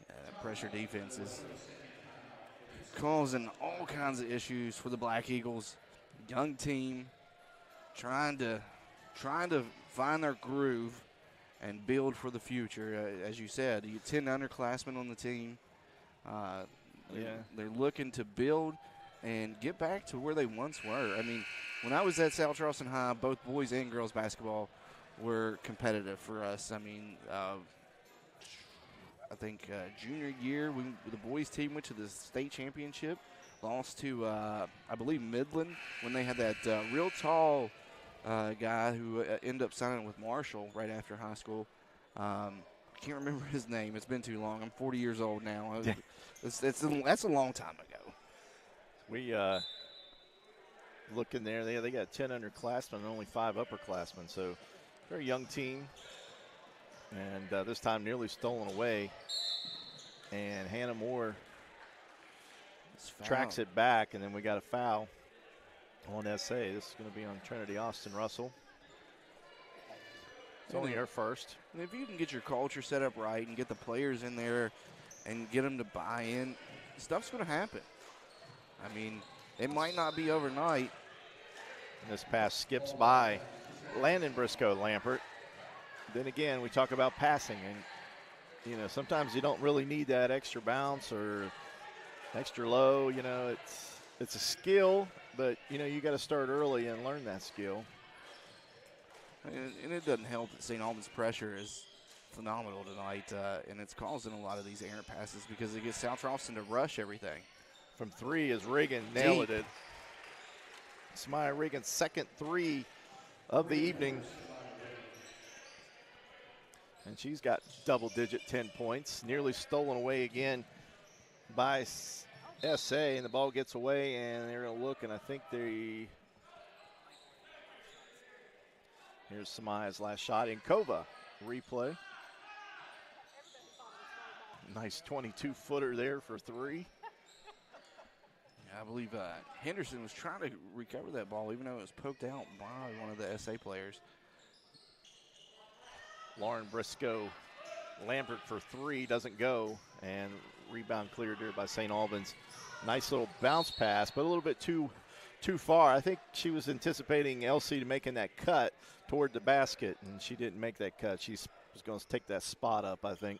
Yeah, that pressure defense is causing all kinds of issues for the Black Eagles. Young team trying to find their groove and build for the future. As you said, you 10 underclassmen on the team. They're looking to build and get back to where they once were. I mean, when I was at South Charleston High, both boys and girls basketball were competitive for us. I mean, I think junior year, the boys team went to the state championship, lost to, I believe, Midland when they had that real tall guy who ended up signing with Marshall right after high school. I can't remember his name. It's been too long. I'm 40 years old now. That's a long time ago. We look in there. They got 10 underclassmen and only 5 upperclassmen. So very young team. And this time nearly stolen away. And Hannah Moore tracks it back. And then we got a foul on SA. This is going to be on Trinity Austin Russell. It's only her first. And if you can get your culture set up right and get the players in there and get them to buy in, stuff's going to happen. I mean, it might not be overnight. And this pass skips by Landon Briscoe Lampert. Then again, we talk about passing, and sometimes you don't really need that extra bounce or extra low. It's a skill, but you got to start early and learn that skill. And it doesn't help that St. Albans' pressure is phenomenal tonight, and it's causing a lot of these errant passes because it gets South Charleston to rush everything. From 3 as Reagan nailed it. Samaya Reagan's second 3 of the evening. And she's got double-digit 10 points. Nearly stolen away again by SA, and the ball gets away, and they're going to look, and I think here's Samaya's last shot. In Kova, replay. Nice 22-footer there for 3. I believe Henderson was trying to recover that ball, even though it was poked out by one of the SA players. Lauren Briscoe Lampert for 3 doesn't go, and rebound cleared here by St. Albans. Nice little bounce pass, but a little bit too far. I think she was anticipating Elsie making that cut toward the basket, and she didn't make that cut. She was going to take that spot up, I think.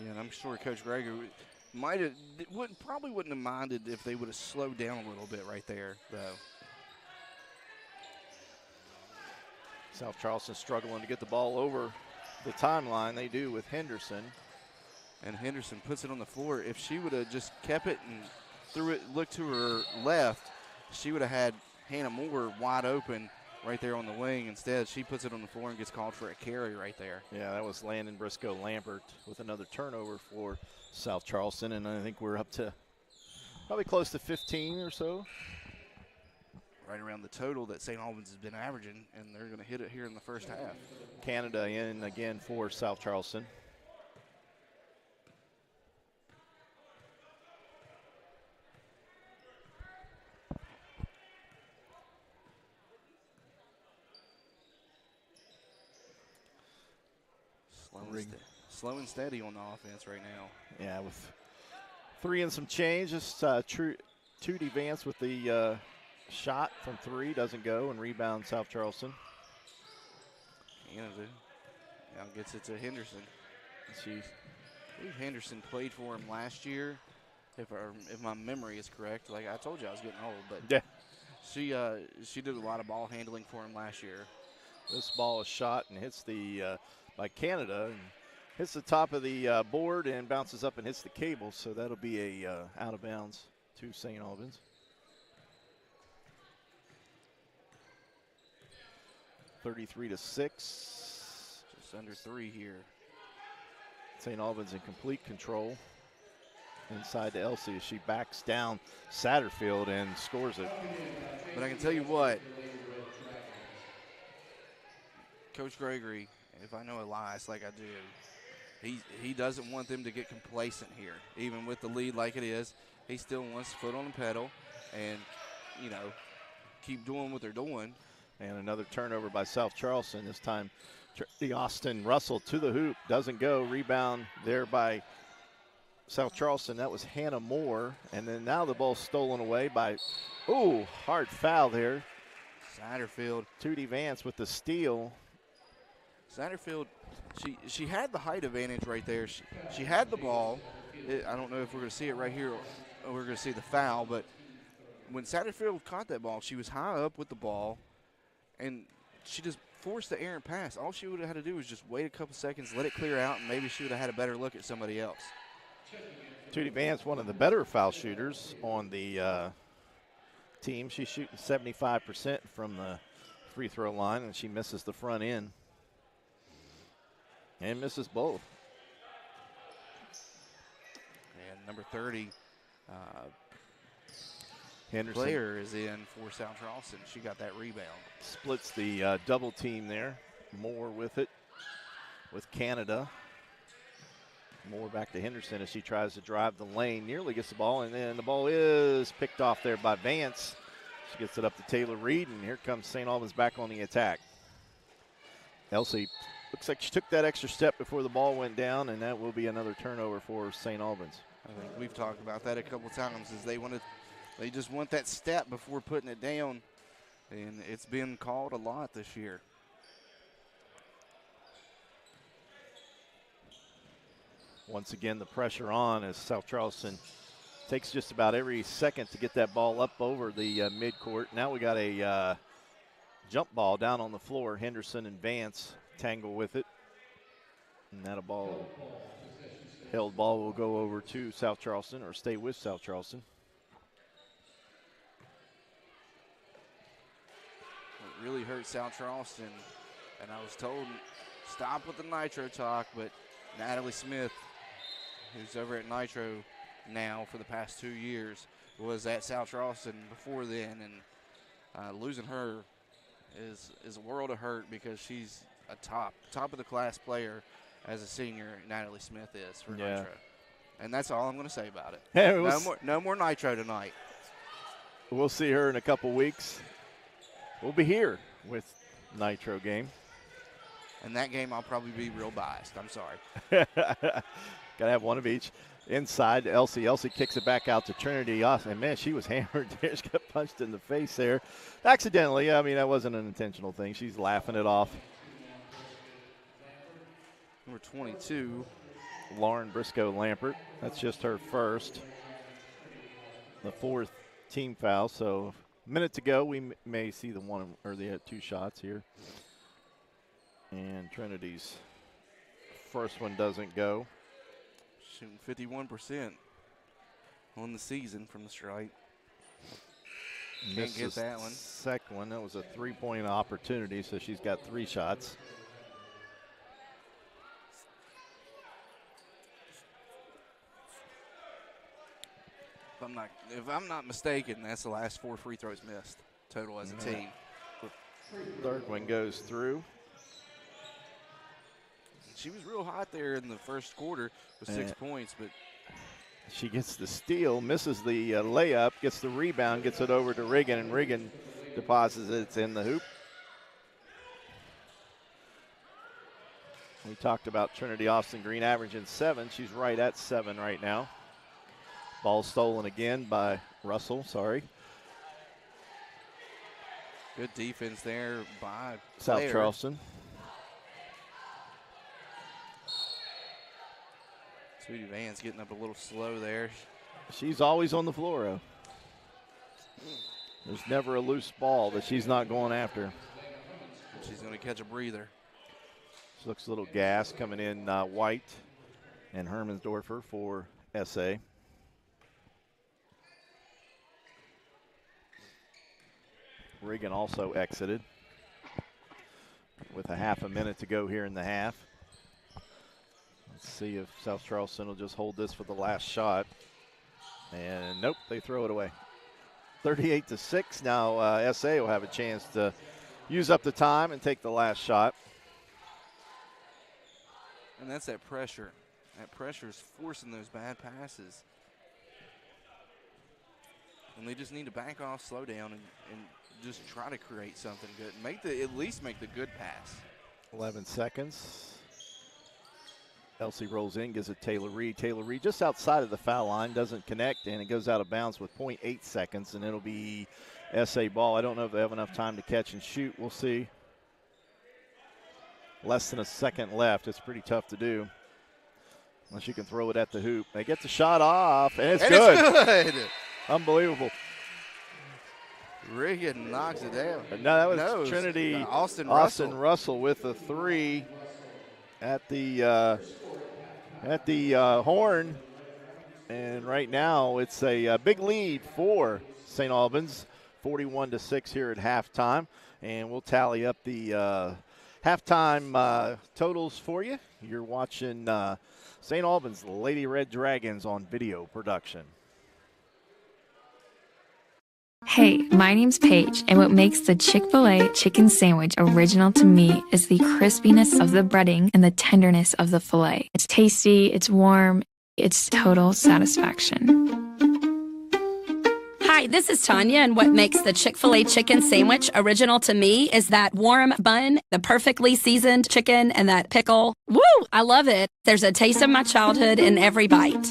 Yeah, and I'm sure Coach Greger probably wouldn't have minded if they would have slowed down a little bit right there, though. South Charleston struggling to get the ball over the timeline. They do with Henderson. And Henderson puts it on the floor. If she would have just kept it and threw it, looked to her left, she would have had Hannah Moore wide open right there on the wing. Instead, she puts it on the floor and gets called for a carry right there. Yeah, that was Landon Briscoe Lampert with another turnover for South Charleston. And I think we're up to probably close to 15 or so. Right around the total that St. Albans has been averaging, and they're going to hit it here in the first half. Canada in again for South Charleston. Slow and steady on the offense right now. Yeah, with 3 and some change. Just Tootie Vance with the shot from 3 doesn't go, and rebound South Charleston. Canada now gets it to Henderson. I believe Henderson played for him last year, if my memory is correct. Like I told you, I was getting old, but yeah, she did a lot of ball handling for him last year. This ball is shot and hits by Canada, and hits the top of the board and bounces up and hits the cable. So that'll be a out of bounds to St. Albans. 33-6. Just under 3 here. St. Albans in complete control. Inside to Elsie as she backs down Satterfield and scores it. But I can tell you what, Coach Gregory, if I know Elias like I do, he doesn't want them to get complacent here. Even with the lead like it is, he still wants to foot on the pedal and, you know, keep doing what they're doing. And another turnover by South Charleston. This time, the Austin Russell to the hoop. Doesn't go. Rebound there by South Charleston. That was Hannah Moore. And then now the ball stolen away by, hard foul there. Satterfield. Tootie Vance with the steal. Satterfield, she had the height advantage right there. She had the ball. I don't know if we're going to see it right here or we're going to see the foul, but when Satterfield caught that ball, she was high up with the ball, and she just forced the errant pass. All she would have had to do was just wait a couple seconds, let it clear out, and maybe she would have had a better look at somebody else. Tootie Vance, one of the better foul shooters on the team. She's shooting 75% from the free throw line, and she misses the front end. And misses both. And number 30, Henderson. Blair is in for South Charleston. She got that rebound. Splits the double team there. Moore with it, with Canada. Moore back to Henderson as she tries to drive the lane. Nearly gets the ball, and then the ball is picked off there by Vance. She gets it up to Taylor Reed, and here comes St. Albans back on the attack. Elsie looks like she took that extra step before the ball went down, and that will be another turnover for St. Albans. I think we've talked about that a couple times, is they just want that step before putting it down, and it's been called a lot this year. Once again, the pressure on as South Charleston takes just about every second to get that ball up over the midcourt. Now we got a jump ball down on the floor. Henderson and Vance tangle with it. And that held ball will go over to South Charleston, or stay with South Charleston. It really hurt South Charleston, and I was told stop with the Nitro talk, but Natalie Smith, who's over at Nitro now for the past 2 years, was at South Charleston before then, and losing her is a world of hurt because she's a top of the class player as a senior. Natalie Smith is for Nitro, and that's all I'm going to say about it. Yeah, no more Nitro tonight. We'll see her in a couple weeks. We'll be here with Nitro game. And that game, I'll probably be real biased. I'm sorry. Got to have one of each. Inside to Elsie. Elsie kicks it back out to Trinity. And, man, she was hammered there. She got punched in the face there. Accidentally. I mean, that wasn't an intentional thing. She's laughing it off. Number 22. Lauren Briscoe-Lampert. That's just her first. The fourth team foul. So a minute to go. We may see the one or the two shots here. And Trinity's first one doesn't go. Shooting 51% on the season from the strike. Can't get that one. Second one, that was a three-point opportunity, so she's got 3 shots. If I'm not mistaken, that's the last 4 free throws missed total as a team. Third one goes through. She was real hot there in the first quarter with 6 points, but she gets the steal, misses the layup, gets the rebound, gets it over to Riggin, and Riggin deposits it in the hoop. We talked about Trinity Austin Green averaging 7. She's right at 7 right now. Ball stolen again by Russell, sorry. Good defense there by South Blair. Charleston. Tootie Vance getting up a little slow there. She's always on the floor, though. There's never a loose ball that she's not going after. She's going to catch a breather. She looks a little gas coming in White and Hermansdorfer for SA. Regan also exited. with a half a minute to go here in the half. Let's see if South Charleston will just hold this for the last shot. And nope, they throw it away. 38-6. Now SA will have a chance to use up the time and take the last shot. And that's that pressure. That pressure is forcing those bad passes. And they just need to back off, slow down, and just try to create something good. At least make the good pass. 11 seconds. Elsie rolls in, gives it Taylor Reed. Taylor Reed just outside of the foul line, doesn't connect, and it goes out of bounds with 0.8 seconds, and it'll be SA ball. I don't know if they have enough time to catch and shoot. We'll see. Less than a second left. It's pretty tough to do unless you can throw it at the hoop. They get the shot off, and it's good. It's good. Unbelievable. Regan knocks it down. No, that was Trinity Austin Russell with a three at the horn. And right now it's a big lead for St. Albans, 41-6 here at halftime. And we'll tally up the halftime totals for you. You're watching St. Albans Lady Red Dragons on video production. Hey, my name's Paige, and what makes the Chick-fil-A chicken sandwich original to me is the crispiness of the breading and the tenderness of the filet. It's tasty, it's warm, it's total satisfaction. Hi, this is Tanya, and what makes the Chick-fil-A chicken sandwich original to me is that warm bun, the perfectly seasoned chicken, and that pickle. Woo! I love it. There's a taste of my childhood in every bite.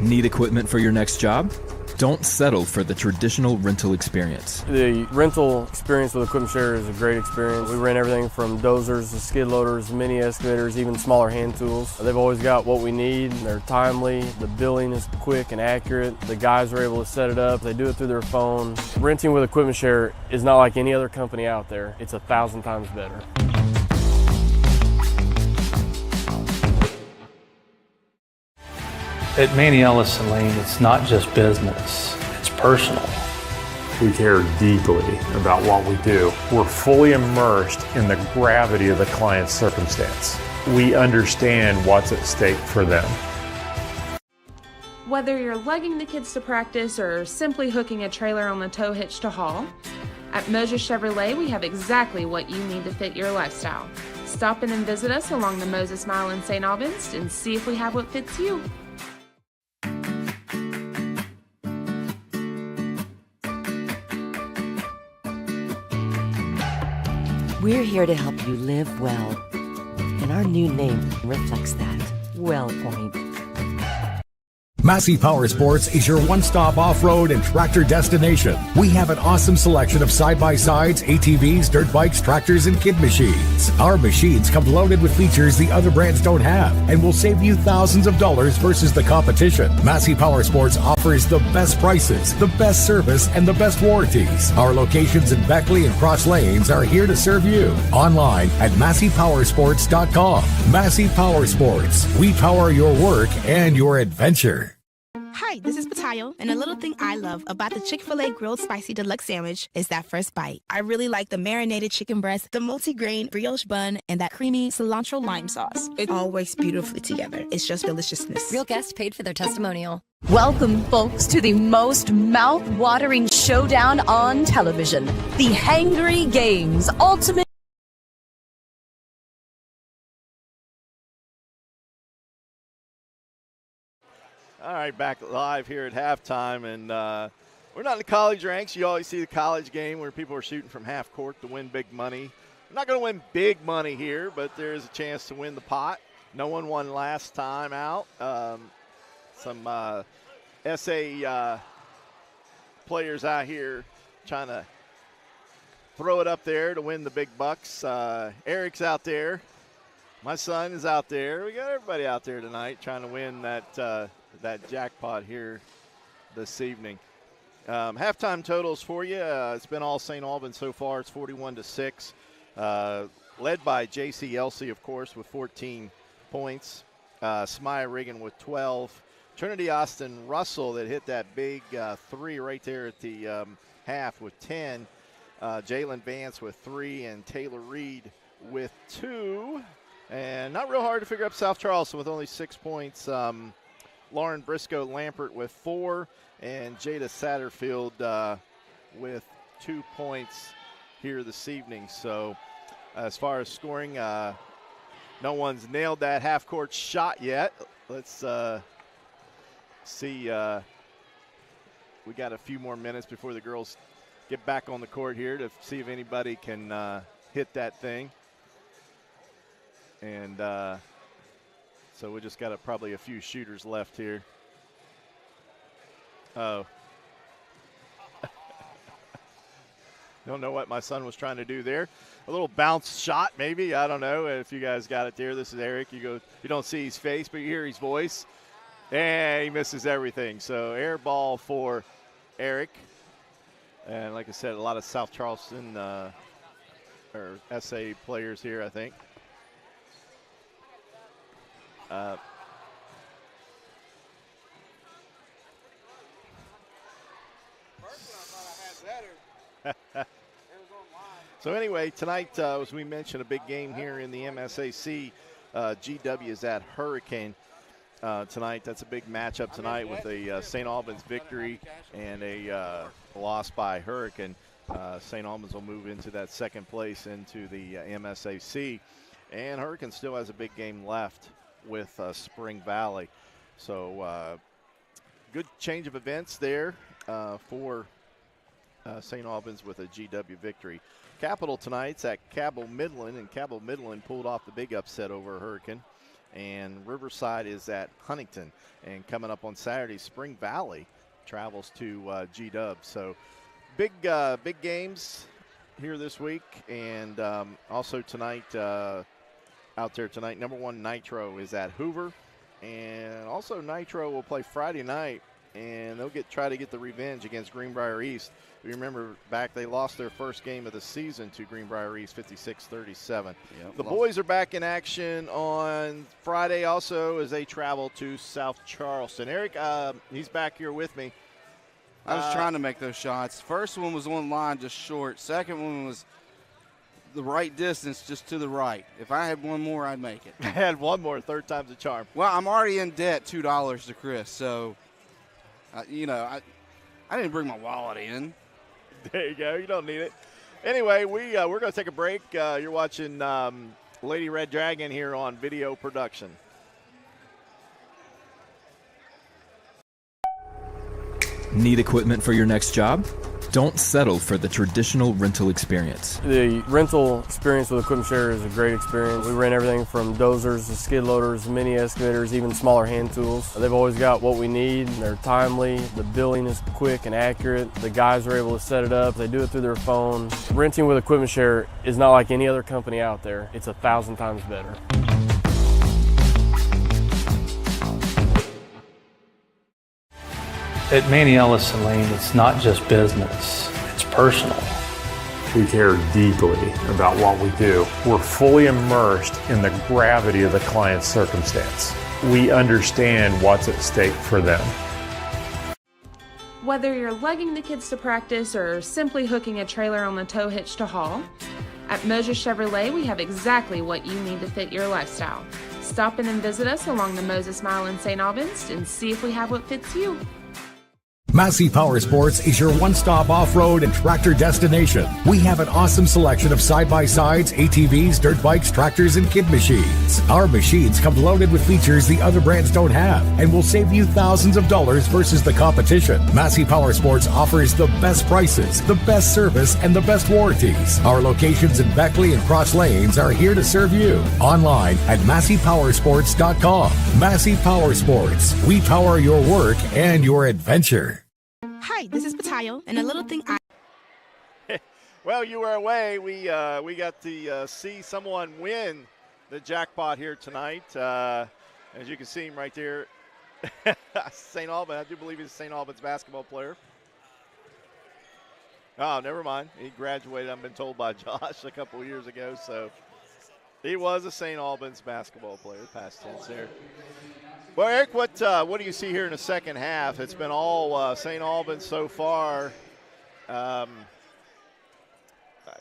Need equipment for your next job? Don't settle for the traditional rental experience. The rental experience with Equipment Share is a great experience. We rent everything from dozers to skid loaders, mini excavators, even smaller hand tools. They've always got what we need. They're timely. The billing is quick and accurate. The guys are able to set it up. They do it through their phone. Renting with Equipment Share is not like any other company out there. It's 1,000 times better. At Manny Ellison Lane, it's not just business, it's personal. We care deeply about what we do. We're fully immersed in the gravity of the client's circumstance. We understand what's at stake for them. Whether you're lugging the kids to practice or simply hooking a trailer on the tow hitch to haul, at Moses Chevrolet we have exactly what you need to fit your lifestyle. Stop in and visit us along the Moses Mile in St. Albans and see if we have what fits you. We're here to help you live well, and our new name reflects that. WellPoint. Massey Power Sports is your one-stop off-road and tractor destination. We have an awesome selection of side-by-sides, ATVs, dirt bikes, tractors, and kid machines. Our machines come loaded with features the other brands don't have and will save you thousands of dollars versus the competition. Massey Power Sports offers the best prices, the best service, and the best warranties. Our locations in Beckley and Cross Lanes are here to serve you. Online at MasseyPowersports.com. Massey Power Sports. We power your work and your adventure. Hi, this is Patayo, and a little thing I love about the Chick-fil-A Grilled Spicy Deluxe Sandwich is that first bite. I really like the marinated chicken breast, the multi-grain brioche bun, and that creamy cilantro lime sauce. It all works beautifully together. It's just deliciousness. Real guests paid for their testimonial. Welcome, folks, to the most mouth-watering showdown on television. The Hangry Games Ultimate. All right, back live here at halftime, and we're not in the college ranks. You always see the college game where people are shooting from half court to win big money. We're not going to win big money here, but there is a chance to win the pot. No one won last time out. Some SA players out here trying to throw it up there to win the big bucks. Eric's out there. My son is out there. We got everybody out there tonight trying to win that jackpot here this evening. Halftime totals for you. It's been all St. Albans so far. It's 41-6. Led by J.C. Elsie, of course, with 14 points. Smia Riggin with 12. Trinity Austin Russell that hit that big three right there at the half with 10. Jalen Vance with 3 and Taylor Reed with 2. And not real hard to figure up South Charleston with only 6 points. Lauren Briscoe Lampert with 4 and Jada Satterfield with 2 points here this evening. So as far as scoring, no one's nailed that half-court shot yet. Let's see. We got a few more minutes before the girls get back on the court here to see if anybody can hit that thing. And so we just got probably a few shooters left here. Oh. Don't know what my son was trying to do there. A little bounce shot, maybe. I don't know if you guys got it there. This is Eric. You don't see his face, but you hear his voice. And he misses everything. So air ball for Eric. And like I said, a lot of South Charleston or SA players here, I think. So anyway, tonight, as we mentioned, a big game here in the MSAC. GW is at Hurricane tonight. That's a big matchup tonight with a St. Albans victory and a loss by Hurricane. St. Albans will move into that second place into the MSAC. And Hurricane still has a big game left with Spring Valley. So good change of events there for St. Albans with a GW victory. Capital tonight's at Cabell Midland, and Cabell Midland pulled off the big upset over Hurricane. And Riverside is at Huntington. And coming up on Saturday, Spring Valley travels to GW. So big games here this week. And also tonight, out there tonight, number 1 Nitro is at Hoover. And also Nitro will play Friday night, and they'll try to get the revenge against Greenbrier East. We remember back, they lost their first game of the season to Greenbrier East, 56-37. Yep, the boys are back in action on Friday also as they travel to South Charleston. Eric, he's back here with me. I was trying to make those shots. First one was on line, just short. Second one was the right distance, just to the right. If I had one more, I'd make it. I had one more, third time's a charm. Well, I'm already in debt, $2 to Chris, so, I didn't bring my wallet in. There you go. You don't need it. Anyway, we're going to take a break. You're watching Lady Red Dragon here on video production. Need equipment for your next job? Don't settle for the traditional rental experience. The rental experience with Equipment Share is a great experience. We rent everything from dozers to skid loaders, mini excavators, even smaller hand tools. They've always got what we need. They're timely. The billing is quick and accurate. The guys are able to set it up. They do it through their phone. Renting with Equipment Share is not like any other company out there. It's 1,000 times better. At Manny Ellison Lane, it's not just business, it's personal. We care deeply about what we do. We're fully immersed in the gravity of the client's circumstance. We understand what's at stake for them. Whether you're lugging the kids to practice or simply hooking a trailer on the tow hitch to haul, at Moses Chevrolet we have exactly what you need to fit your lifestyle. Stop in and visit us along the Moses Mile in St. Albans and see if we have what fits you. Massey Power Sports is your one-stop off-road and tractor destination. We have an awesome selection of side-by-sides, ATVs, dirt bikes, tractors, and kid machines. Our machines come loaded with features the other brands don't have and will save you thousands of dollars versus the competition. Massey Power Sports offers the best prices, the best service, and the best warranties. Our locations in Beckley and Cross Lanes are here to serve you. Online at MasseyPowersports.com. Massey Power Sports. We power your work and your adventure. Hi, this is Patayo, and a little thing Well, you were away. We got to see someone win the jackpot here tonight. As you can see him right there, St. Albans. I do believe he's a St. Albans basketball player. Oh, never mind. He graduated, I've been told by Josh, a couple years ago. So He was a St. Albans basketball player, past tense there. Well, Eric, what do you see here in the second half? It's been all St. Albans so far. I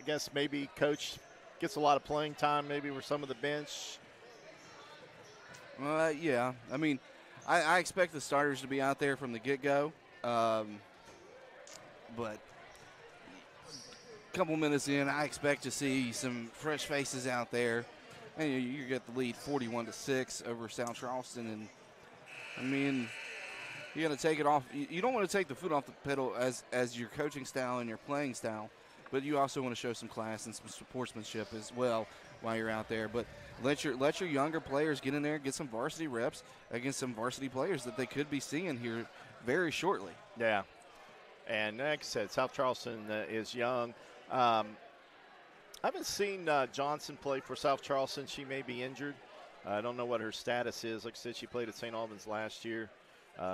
guess maybe Coach gets a lot of playing time, maybe with some of the bench. Yeah. I mean, I expect the starters to be out there from the get-go. But a couple minutes in, I expect to see some fresh faces out there. And you get the lead 41-6 over South Charleston. And, I mean, you're going to take it off. You don't want to take the foot off the pedal as your coaching style and your playing style, but you also want to show some class and some sportsmanship as well while you're out there. But let your younger players get in there, get some varsity reps against some varsity players that they could be seeing here very shortly. Yeah. And like I said, South Charleston is young. I haven't seen Johnson play for South Charleston. She may be injured. I don't know what her status is. Like I said, she played at St. Albans last year.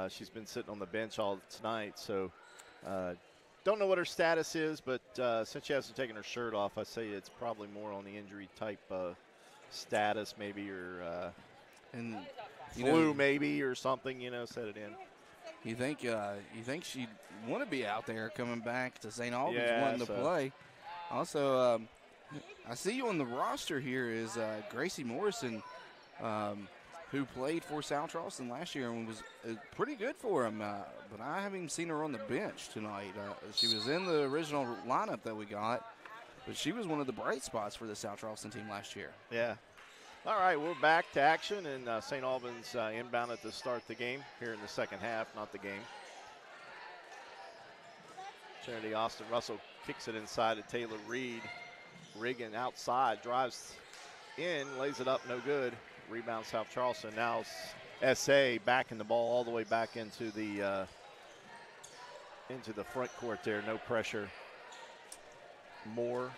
She's been sitting on the bench all tonight. So don't know what her status is, but since she hasn't taken her shirt off, I say it's probably more on the injury type status maybe, or flu maybe or something, set it in. You think she'd want to be out there coming back to St. Albans wanting to play. Also, I see you on the roster here is Gracie Morrison, who played for South Charleston last year and was pretty good for him. But I haven't even seen her on the bench tonight. She was in the original lineup that we got, but she was one of the bright spots for the South Charleston team last year. Yeah. All right, we're back to action, and St. Albans inbound to start the game here in the second half, not the game. Trinity Austin Russell kicks it inside to Taylor Reed. Reagan outside, drives in, lays it up, no good. Rebound South Charleston. Now SA backing the ball all the way back into the front court there. No pressure. Moore.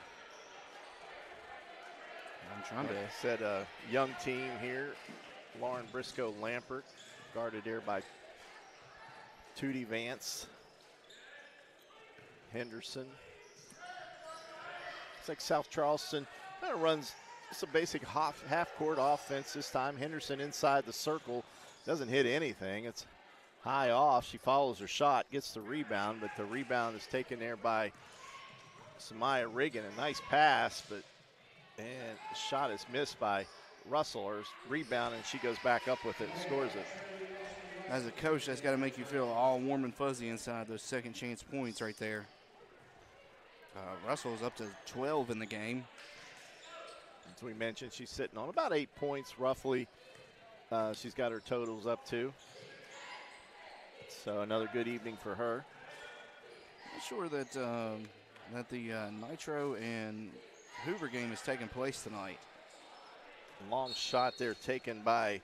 I'm trying to set a young team here. Lauren Briscoe Lampert, guarded there by Tootie Vance. Henderson. It's like South Charleston kind of runs just a basic half-court offense this time. Henderson inside the circle, doesn't hit anything. It's high off. She follows her shot, gets the rebound, but the rebound is taken there by Samaya Riggin. A nice pass, but and the shot is missed by Russell, or rebound, and she goes back up with it and scores it. As a coach, that's got to make you feel all warm and fuzzy inside those second chance points right there. Russell's up to 12 in the game. As we mentioned, she's sitting on about 8 points roughly. She's got her totals up to. So another good evening for her. Not sure that that the Nitro and Hoover game is taking place tonight. Long shot there taken by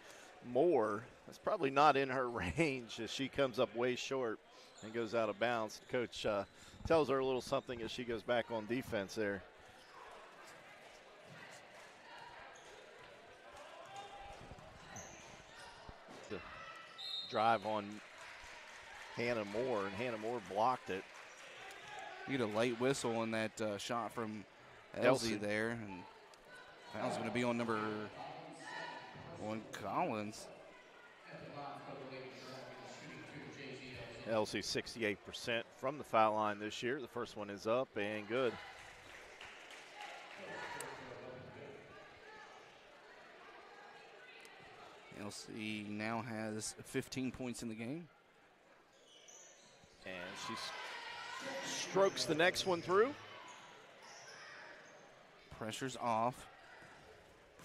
Moore. That's probably not in her range as she comes up way short and goes out of bounds. Coach tells her a little something as she goes back on defense there. The drive on Hannah Moore, and Hannah Moore blocked it. You get a late whistle on that shot from Elsie there, and foul's going to be on number 1, Collins. Elsie 68% from the foul line this year. The first one is up and good. Elsie now has 15 points in the game. And she strokes the next one through. Pressure's off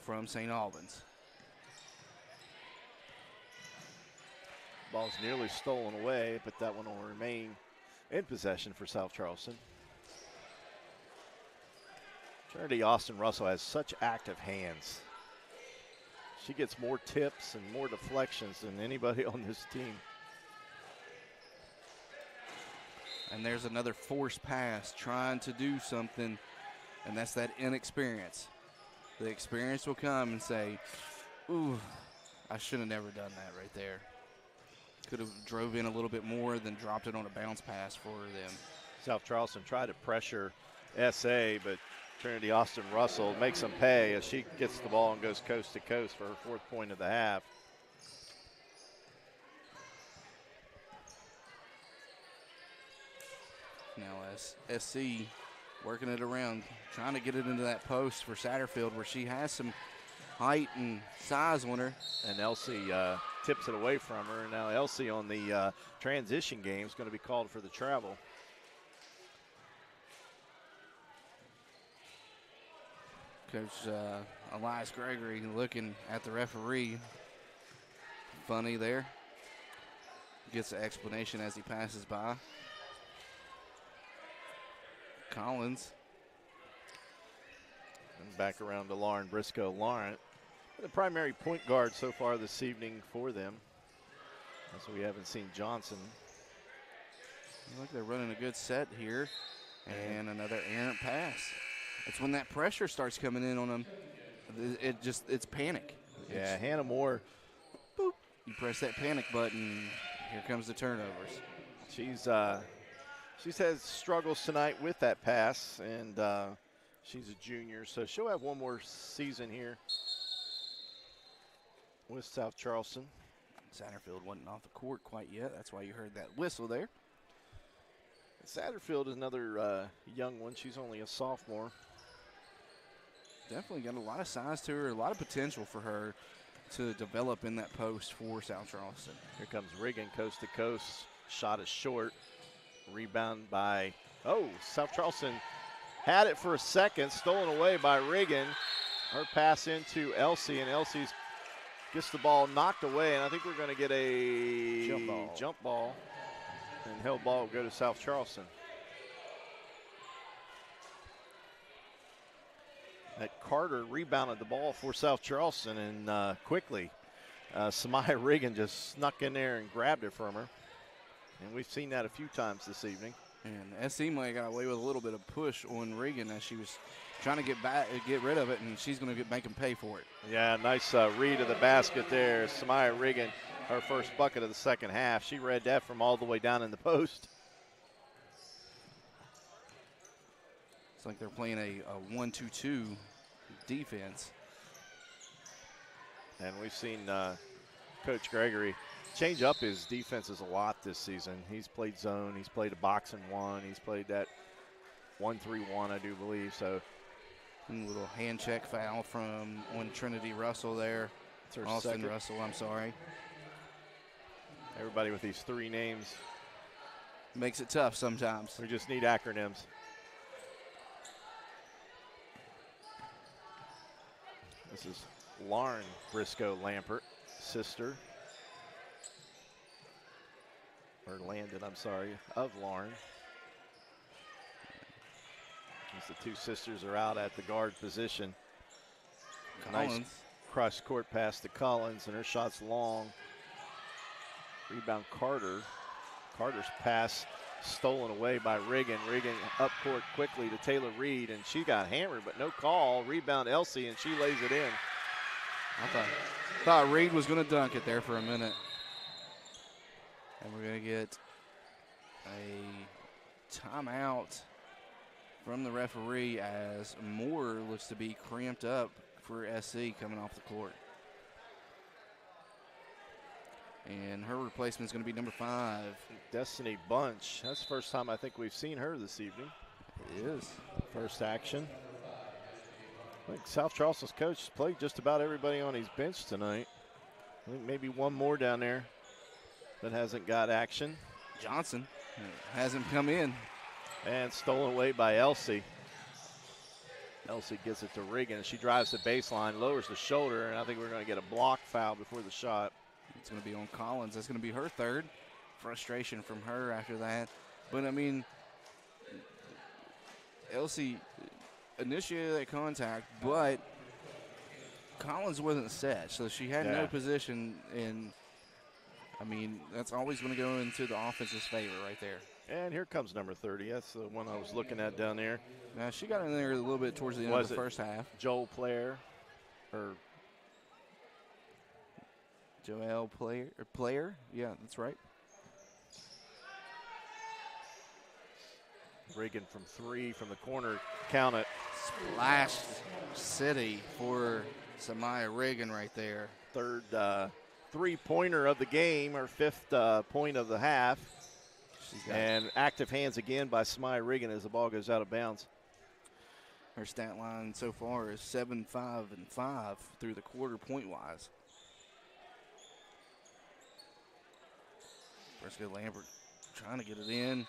from St. Albans. Ball's nearly stolen away, but that one will remain in possession for South Charleston. Trinity Austin Russell has such active hands. She gets more tips and more deflections than anybody on this team. And there's another forced pass trying to do something, and that's that inexperience. The experience will come and say, ooh, I should have never done that right there. Could have drove in a little bit more than dropped it on a bounce pass for them. South Charleston tried to pressure SA, but Trinity Austin Russell makes them pay as she gets the ball and goes coast to coast for her 4th point of the half. Now SC working it around, trying to get it into that post for Satterfield where she has some height and size on her. And Elsie tips it away from her. And now Elsie on the transition game is going to be called for the travel. Coach Elias Gregory looking at the referee. Funny there. Gets the explanation as he passes by. Collins. And back around to Lauren Briscoe. Lauren, the primary point guard so far this evening for them. So we haven't seen Johnson. Look like they're running a good set here. And another errant pass. It's when that pressure starts coming in on them. It's panic. Yeah, Hannah Moore. Boop. You press that panic button, here comes the turnovers. She's had struggles tonight with that pass, and she's a junior, so she'll have one more season here with South Charleston. Satterfield wasn't off the court quite yet. That's why you heard that whistle there. Satterfield is another young one. She's only a sophomore. Definitely got a lot of size to her, a lot of potential for her to develop in that post for South Charleston. Here comes Regan coast to coast. Shot is short. Rebound by, South Charleston had it for a second. Stolen away by Regan. Her pass into Elsie, and Elsie gets the ball knocked away, and I think we're going to get a jump ball. And held ball will go to South Charleston. That Carter rebounded the ball for South Charleston, and quickly Samaya Regan just snuck in there and grabbed it from her. And we've seen that a few times this evening. And SC might have got away with a little bit of push on Regan as she was trying to get rid of it, and she's going to make them pay for it. Yeah, nice read of the basket there. Samaya Regan, her first bucket of the second half. She read that from all the way down in the post. It's like they're playing a 1-2-2 defense. And we've seen Coach Gregory change up his defenses a lot this season. He's played zone, he's played a box and one, he's played that 1-3-1, I do believe. So a little hand check foul from on Trinity Russell there. Austin Russell, I'm sorry. Everybody with these 3 names makes it tough sometimes. We just need acronyms. This is Lauren Briscoe Lampert, sister. Or Landon, I'm sorry, of Lauren. As the 2 sisters are out at the guard position. Collins. Nice cross-court pass to Collins, and her shot's long. Rebound Carter. Carter's pass stolen away by Regan. Regan up court quickly to Taylor Reed, and she got hammered, but no call. Rebound Elsie, and she lays it in. I thought Reed was going to dunk it there for a minute. And we're going to get a timeout from the referee as Moore looks to be cramped up for SC coming off the court. And her replacement is going to be number 5. Destiny Bunch. That's the first time I think we've seen her this evening. It is. First action. I think South Charleston's coach played just about everybody on his bench tonight. I think maybe one more down there that hasn't got action. Johnson hasn't come in. And stolen away by Elsie. Elsie gets it to Regan. She drives the baseline, lowers the shoulder, and I think we're going to get a block foul before the shot. It's going to be on Collins. That's going to be her 3rd. Frustration from her after that. But, I mean, Elsie initiated that contact, but Collins wasn't set, so she had no position. And, I mean, that's always going to go into the offense's favor right there. And here comes number 30. That's the one I was looking at down there. Now, she got in there a little bit towards the end of the first half. Joel Player, or Joel Player? Yeah, that's right. Reagan from 3 from the corner. Count it. Splash City for Samaya Reagan right there. Third three-pointer of the game, or fifth point of the half. And active hands again by Samaya Reagan as the ball goes out of bounds. Her stat line so far is 7, 5, and 5 through the quarter point-wise. Briscoe Lambert trying to get it in.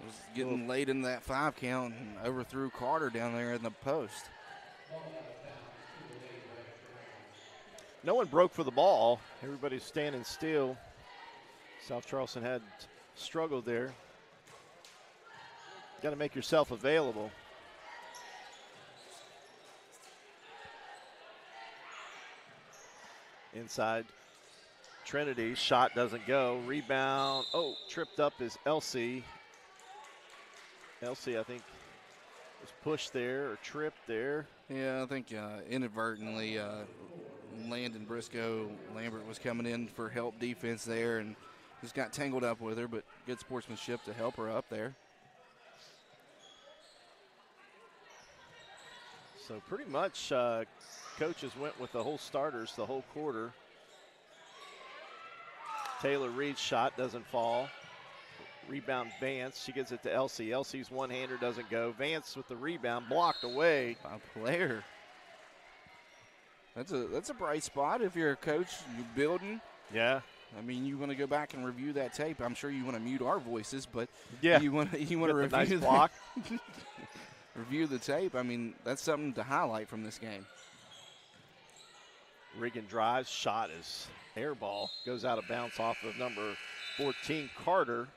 Was getting late in that 5 count and overthrew Carter down there in the post. No one broke for the ball. Everybody's standing still. South Charleston had struggled there. Got to make yourself available. Inside Trinity, shot doesn't go. Rebound, tripped up is Elsie. Elsie, I think, was pushed there or tripped there. Yeah, I think inadvertently Landon Briscoe Lambert was coming in for help defense there and just got tangled up with her, but good sportsmanship to help her up there. So pretty much coaches went with the whole starters the whole quarter. Taylor Reed's shot doesn't fall. Rebound Vance, she gets it to Elsie. Elsie's one-hander doesn't go. Vance with the rebound, blocked away by a player. That's a bright spot if you're a coach, you're building. Yeah. I mean, you want to go back and review that tape. I'm sure you want to mute our voices, but yeah, you want to review nice block. Review the tape. I mean, that's something to highlight from this game. Reagan drives, shot is air ball, goes out of bounds off of number 14 Carter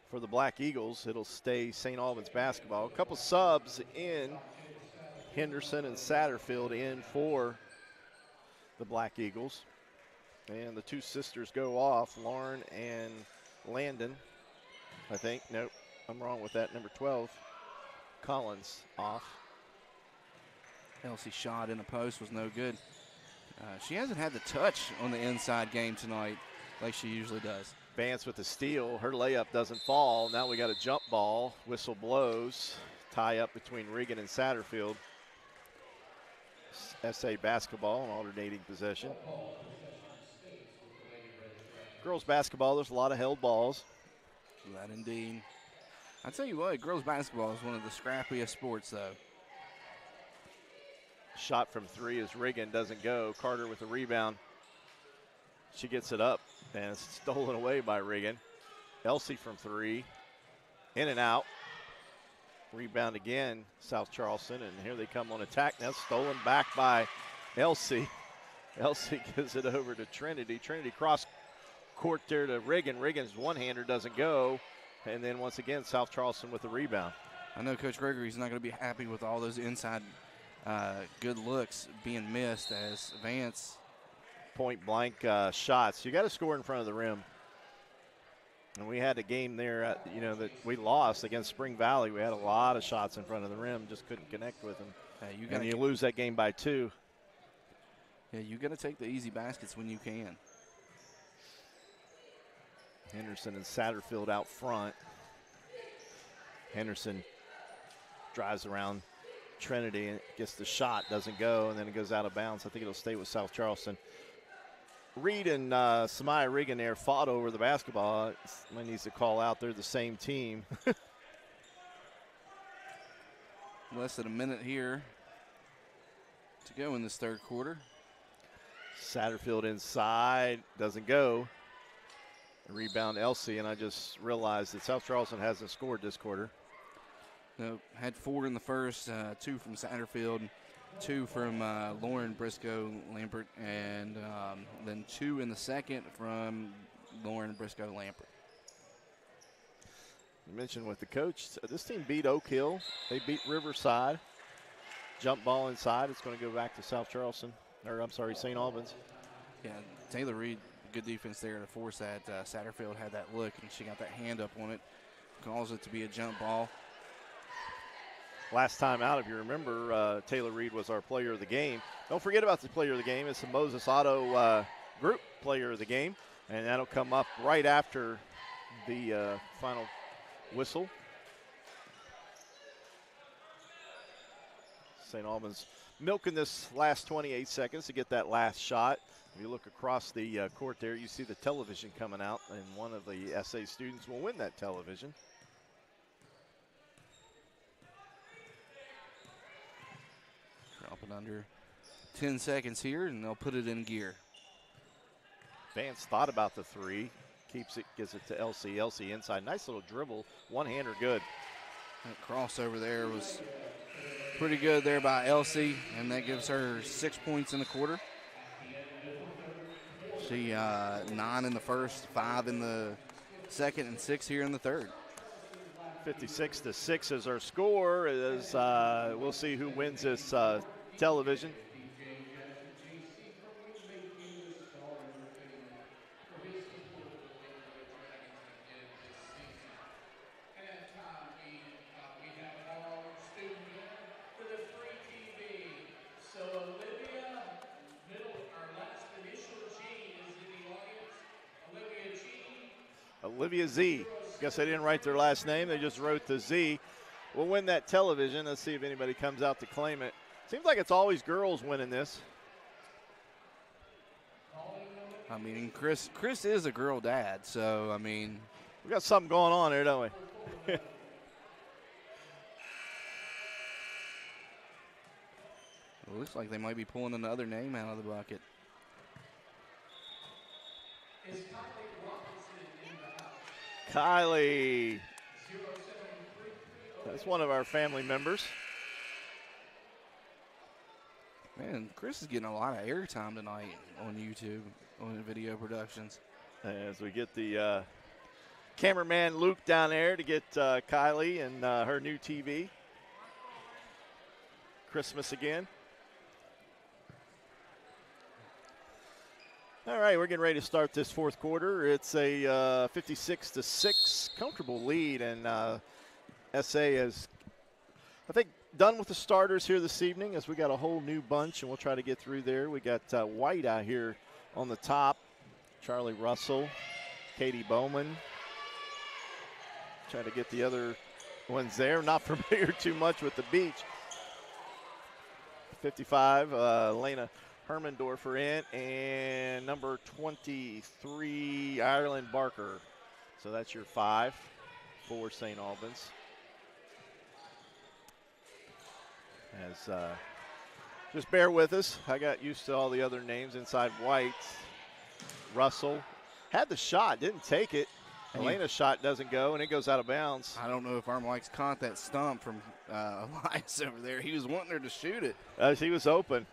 for the Black Eagles. It'll stay St. Albans basketball. A couple subs in. Henderson and Satterfield in for the Black Eagles. And the two sisters go off, Lauren and Landon, I think. Nope, I'm wrong with that. Number 12, Collins, off. Elsie shot in the post was no good. She hasn't had the touch on the inside game tonight like she usually does. Vance with the steal. Her layup doesn't fall. Now we got a jump ball. Whistle blows. Tie up between Regan and Satterfield. SA basketball, an alternating possession. Girls basketball, there's a lot of held balls. That indeed. I tell you what, girls basketball is one of the scrappiest sports, though. Shot from 3 as Regan doesn't go. Carter with the rebound. She gets it up, and it's stolen away by Regan. Elsie from 3. In and out. Rebound again, South Charleston, and here they come on attack. Now stolen back by Elsie. Elsie gives it over to Trinity. Trinity cross court there to Regan. Regan's one-hander doesn't go. And then once again, South Charleston with the rebound. I know Coach Gregory's not going to be happy with all those inside good looks being missed as Vance. Point-blank shots. You got to score in front of the rim. And we had a game there, that we lost against Spring Valley. We had a lot of shots in front of the rim, just couldn't connect with them. And you lose that game by 2. Yeah, you got to take the easy baskets when you can. Henderson and Satterfield out front. Henderson drives around Trinity and gets the shot, doesn't go, and then it goes out of bounds. I think it'll stay with South Charleston. Reed and Samaya Regan there fought over the basketball. Someone needs to call out they're the same team. Less than a minute here to go in this third quarter. Satterfield inside, doesn't go. Rebound Elsie, and I just realized that South Charleston hasn't scored this quarter. No, had 4 in the first, 2 from Satterfield, 2 from Lauren Briscoe Lambert, and then 2 in the second from Lauren Briscoe Lambert. You mentioned with the coach, this team beat Oak Hill. They beat Riverside. Jump ball inside. It's going to go back to South Charleston, or I'm sorry, St. Albans. Yeah, Taylor Reed, good defense there to force that. Satterfield had that look, and she got that hand up on it. Calls it to be a jump ball. Last time out, if you remember, Taylor Reed was our player of the game. Don't forget about the player of the game. It's the Moses Auto Group player of the game, and that'll come up right after the final whistle. St. Albans milking this last 28 seconds to get that last shot. If you look across the court there, you see the television coming out, and one of the SA students will win that television. Dropping under 10 seconds here, and they'll put it in gear. Vance thought about the three, keeps it, gives it to Elsie. Elsie inside, nice little dribble, one-hander good. That crossover there was pretty good there by Elsie, and that gives her 6 points in the quarter. She 9 in the first, 5 in the second, and 6 here in the third. 56-6 is our score. As we'll see who wins this television. Olivia Z. Guess they didn't write their last name. They just wrote the Z. We'll win that television. Let's see if anybody comes out to claim it. Seems like it's always girls winning this. I mean, Chris is a girl dad, so, I mean. We got something going on here, don't we? It looks like they might be pulling another name out of the bucket. Kylie. That's one of our family members. Man, Chris is getting a lot of airtime tonight on YouTube, on video productions. As we get the cameraman Luke down there to get Kylie and her new TV. Christmas again. All right, we're getting ready to start this fourth quarter. It's a 56-6 comfortable lead, and SA is, I think, done with the starters here this evening as we got a whole new bunch, and we'll try to get through there. We got White out here on the top, Charlie Russell, Katie Bowman. Try to get the other ones there. Not familiar too much with the beach. 55, Elena Hermendorfer in, and number 23, Ireland Barker. So that's your 5 for St. Albans. As just bear with us. I got used to all the other names inside. White, Russell had the shot, didn't take it. Elena's shot doesn't go, and it goes out of bounds. I don't know if Armlike's caught that stump from Elias over there. He was wanting her to shoot it. He was open.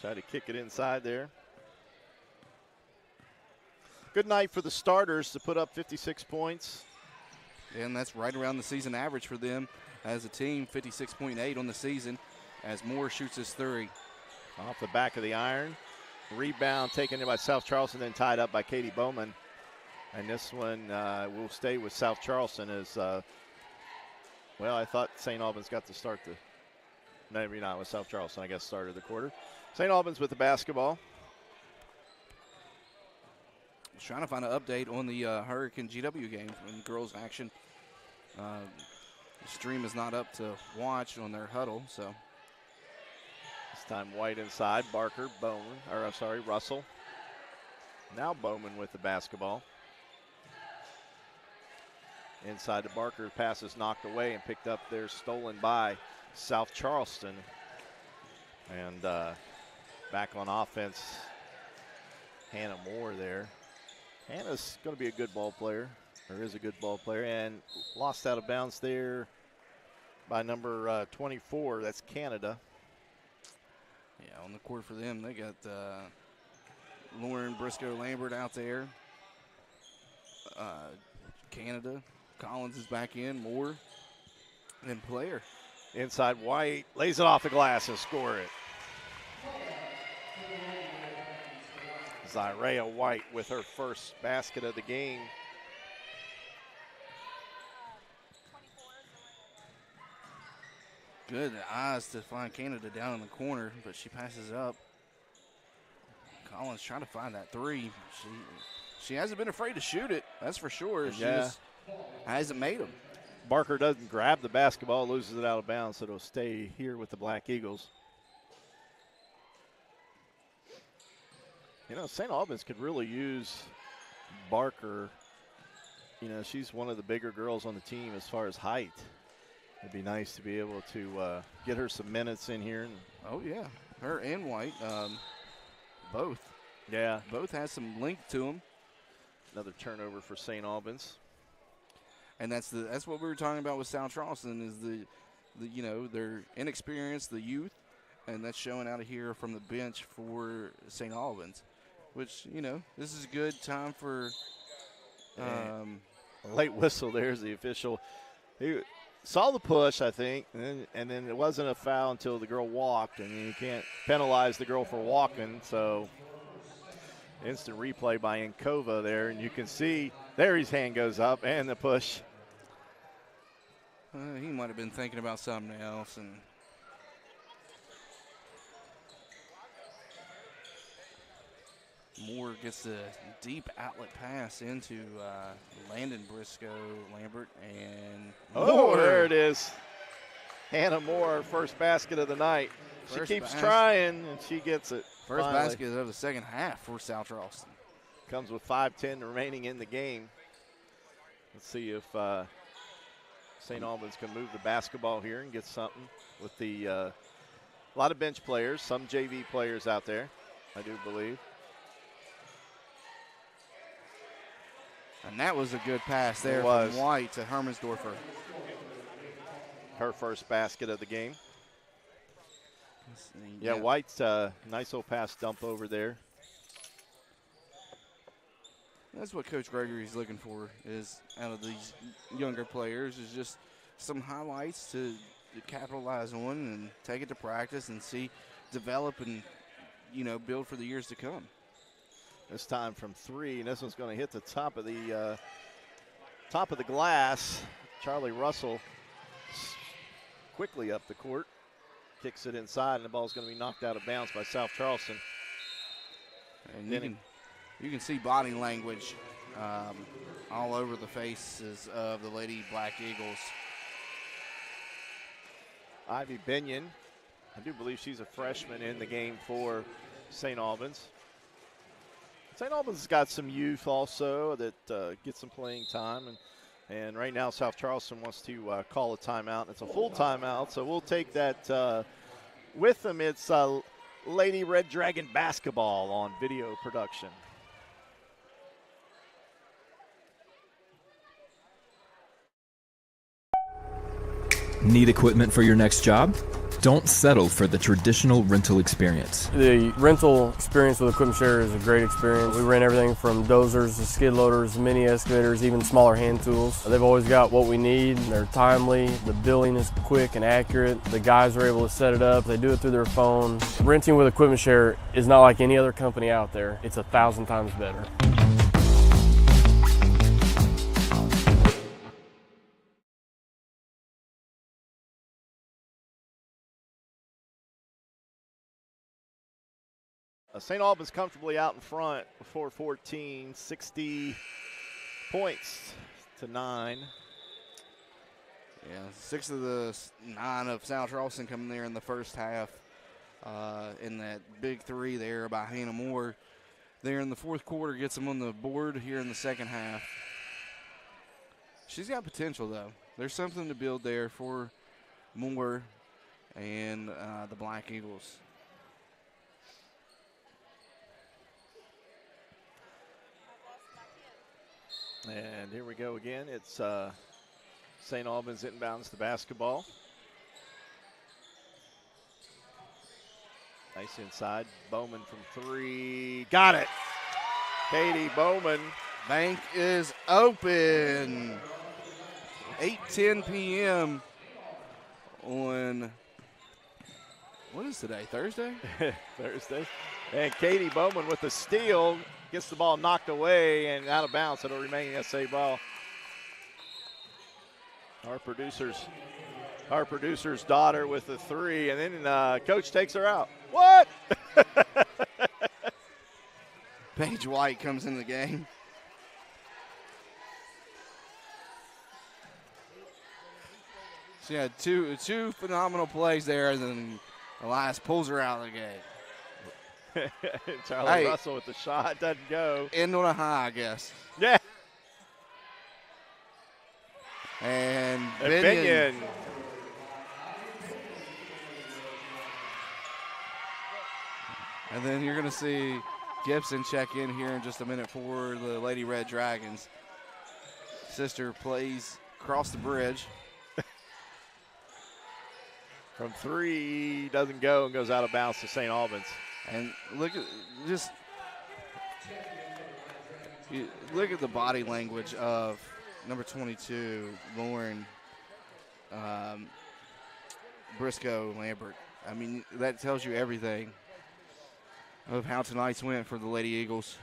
Tried to kick it inside there. Good night for the starters to put up 56 points. And that's right around the season average for them as a team, 56.8 on the season, as Moore shoots his 3. Off the back of the iron. Rebound taken in by South Charleston, then tied up by Katie Bowman. And this one will stay with South Charleston as, well, I thought St. Albans got to start the, no, maybe not with South Charleston, I guess, started the quarter. St. Albans with the basketball. I was trying to find an update on the Hurricane GW game in girls action. The stream is not up to watch on their huddle, so. This time White inside, Barker, Bowman, or I'm sorry, Russell. Now Bowman with the basketball. Inside to Barker, pass is knocked away and picked up there, stolen by South Charleston. And back on offense, Hannah Moore there. Hannah's going to be a good ball player, or is a good ball player, and lost out of bounds there by number 24. That's Canada. Yeah, on the court for them, they got Lauren Briscoe-Lambert out there. Canada. Collins is back in. Moore and Player. Inside White, lays it off the glass and score it. Zyrea White with her first basket of the game. Good eyes to find Canada down in the corner, but she passes up. Collins trying to find that 3. She hasn't been afraid to shoot it, that's for sure. She just hasn't made them. Barker doesn't grab the basketball, loses it out of bounds, so it'll stay here with the Black Eagles. You know, St. Albans could really use Barker. You know, she's one of the bigger girls on the team as far as height. It'd be nice to be able to get her some minutes in here. Oh, yeah. Her and White, both. Yeah. Both has some length to them. Another turnover for St. Albans. And that's what we were talking about with South Charleston is the you know, their inexperience, the youth, and that's showing out of here from the bench for St. Albans, which, you know, this is a good time for a late whistle. There's the official. He saw the push, I think, and then it wasn't a foul until the girl walked, and you can't penalize the girl for walking, so instant replay by Nkova there, and you can see there his hand goes up and the push. He might have been thinking about something else. And Moore gets a deep outlet pass into Landon Briscoe Lambert. And Moore. There it is. Hannah Moore, first basket of the night. She keeps trying, and she gets it. First finally. basket of the second half for South Charleston. Comes with 5:10 remaining in the game. Let's see if St. Albans can move the basketball here and get something with the a lot of bench players, some JV players out there, I do believe. And that was a good pass there from White to Hermansdorfer. Her first basket of the game. Yeah, White's nice little pass dump over there. That's what Coach Gregory's looking for is out of these younger players is just some highlights to capitalize on and take it to practice and see, develop and, you know, build for the years to come. This time from three, and this one's going to hit the top of the glass. Charlie Russell quickly up the court, kicks it inside, and the ball's going to be knocked out of bounds by South Charleston. And you can see body language all over the faces of the Lady Black Eagles. Ivy Binion, I do believe she's a freshman in the game for St. Albans. St. Albans has got some youth also that get some playing time, and right now South Charleston wants to call a timeout. It's a full timeout, so we'll take that with them. It's Lady Red Dragon basketball on video production. Need equipment for your next job? Don't settle for the traditional rental experience. The rental experience with Equipment Share is a great experience. We rent everything from dozers to skid loaders, mini excavators, even smaller hand tools. They've always got what we need. They're timely. The billing is quick and accurate. The guys are able to set it up. They do it through their phone. Renting with Equipment Share is not like any other company out there. It's 1,000 times better. St. Albans comfortably out in front before 14, 60 points to 9. Yeah, 6 of the 9 of South Charleston coming there in the first half. In that big three there by Hannah Moore. There in the fourth quarter gets them on the board here in the second half. She's got potential, though. There's something to build there for Moore and the Black Eagles. And here we go again. It's St. Albans inbounds the basketball. Nice inside. Bowman from 3. Got it. Katie Bowman. Bank is open. 8:10 p.m. on, what is today, Thursday? Thursday. And Katie Bowman with the steal. Gets the ball knocked away and out of bounds. It'll remain SA ball. Our producer's daughter with the 3, and then coach takes her out. What? Paige White comes in the game. She had two phenomenal plays there, and then Elias pulls her out of the game. Charlie Russell with the shot. Doesn't go. End on a high, I guess. Yeah. And Binion. And then you're going to see Gibson check in here in just a minute for the Lady Red Dragons. Sister plays across the bridge. From 3, doesn't go and goes out of bounds to St. Albans. And look at the body language of number 22, Lauren Briscoe Lambert. I mean, that tells you everything of how tonight's went for the Lady Eagles.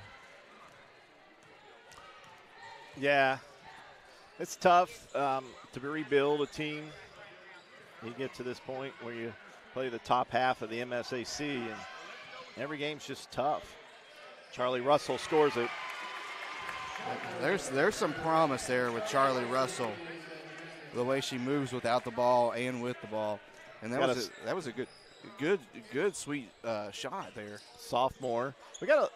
Yeah, it's tough to rebuild a team. You get to this point where you play the top half of the MSAC, and every game's just tough. Charlie Russell scores it. There's some promise there with Charlie Russell, the way she moves without the ball and with the ball, and that was a good sweet shot there. Sophomore. We got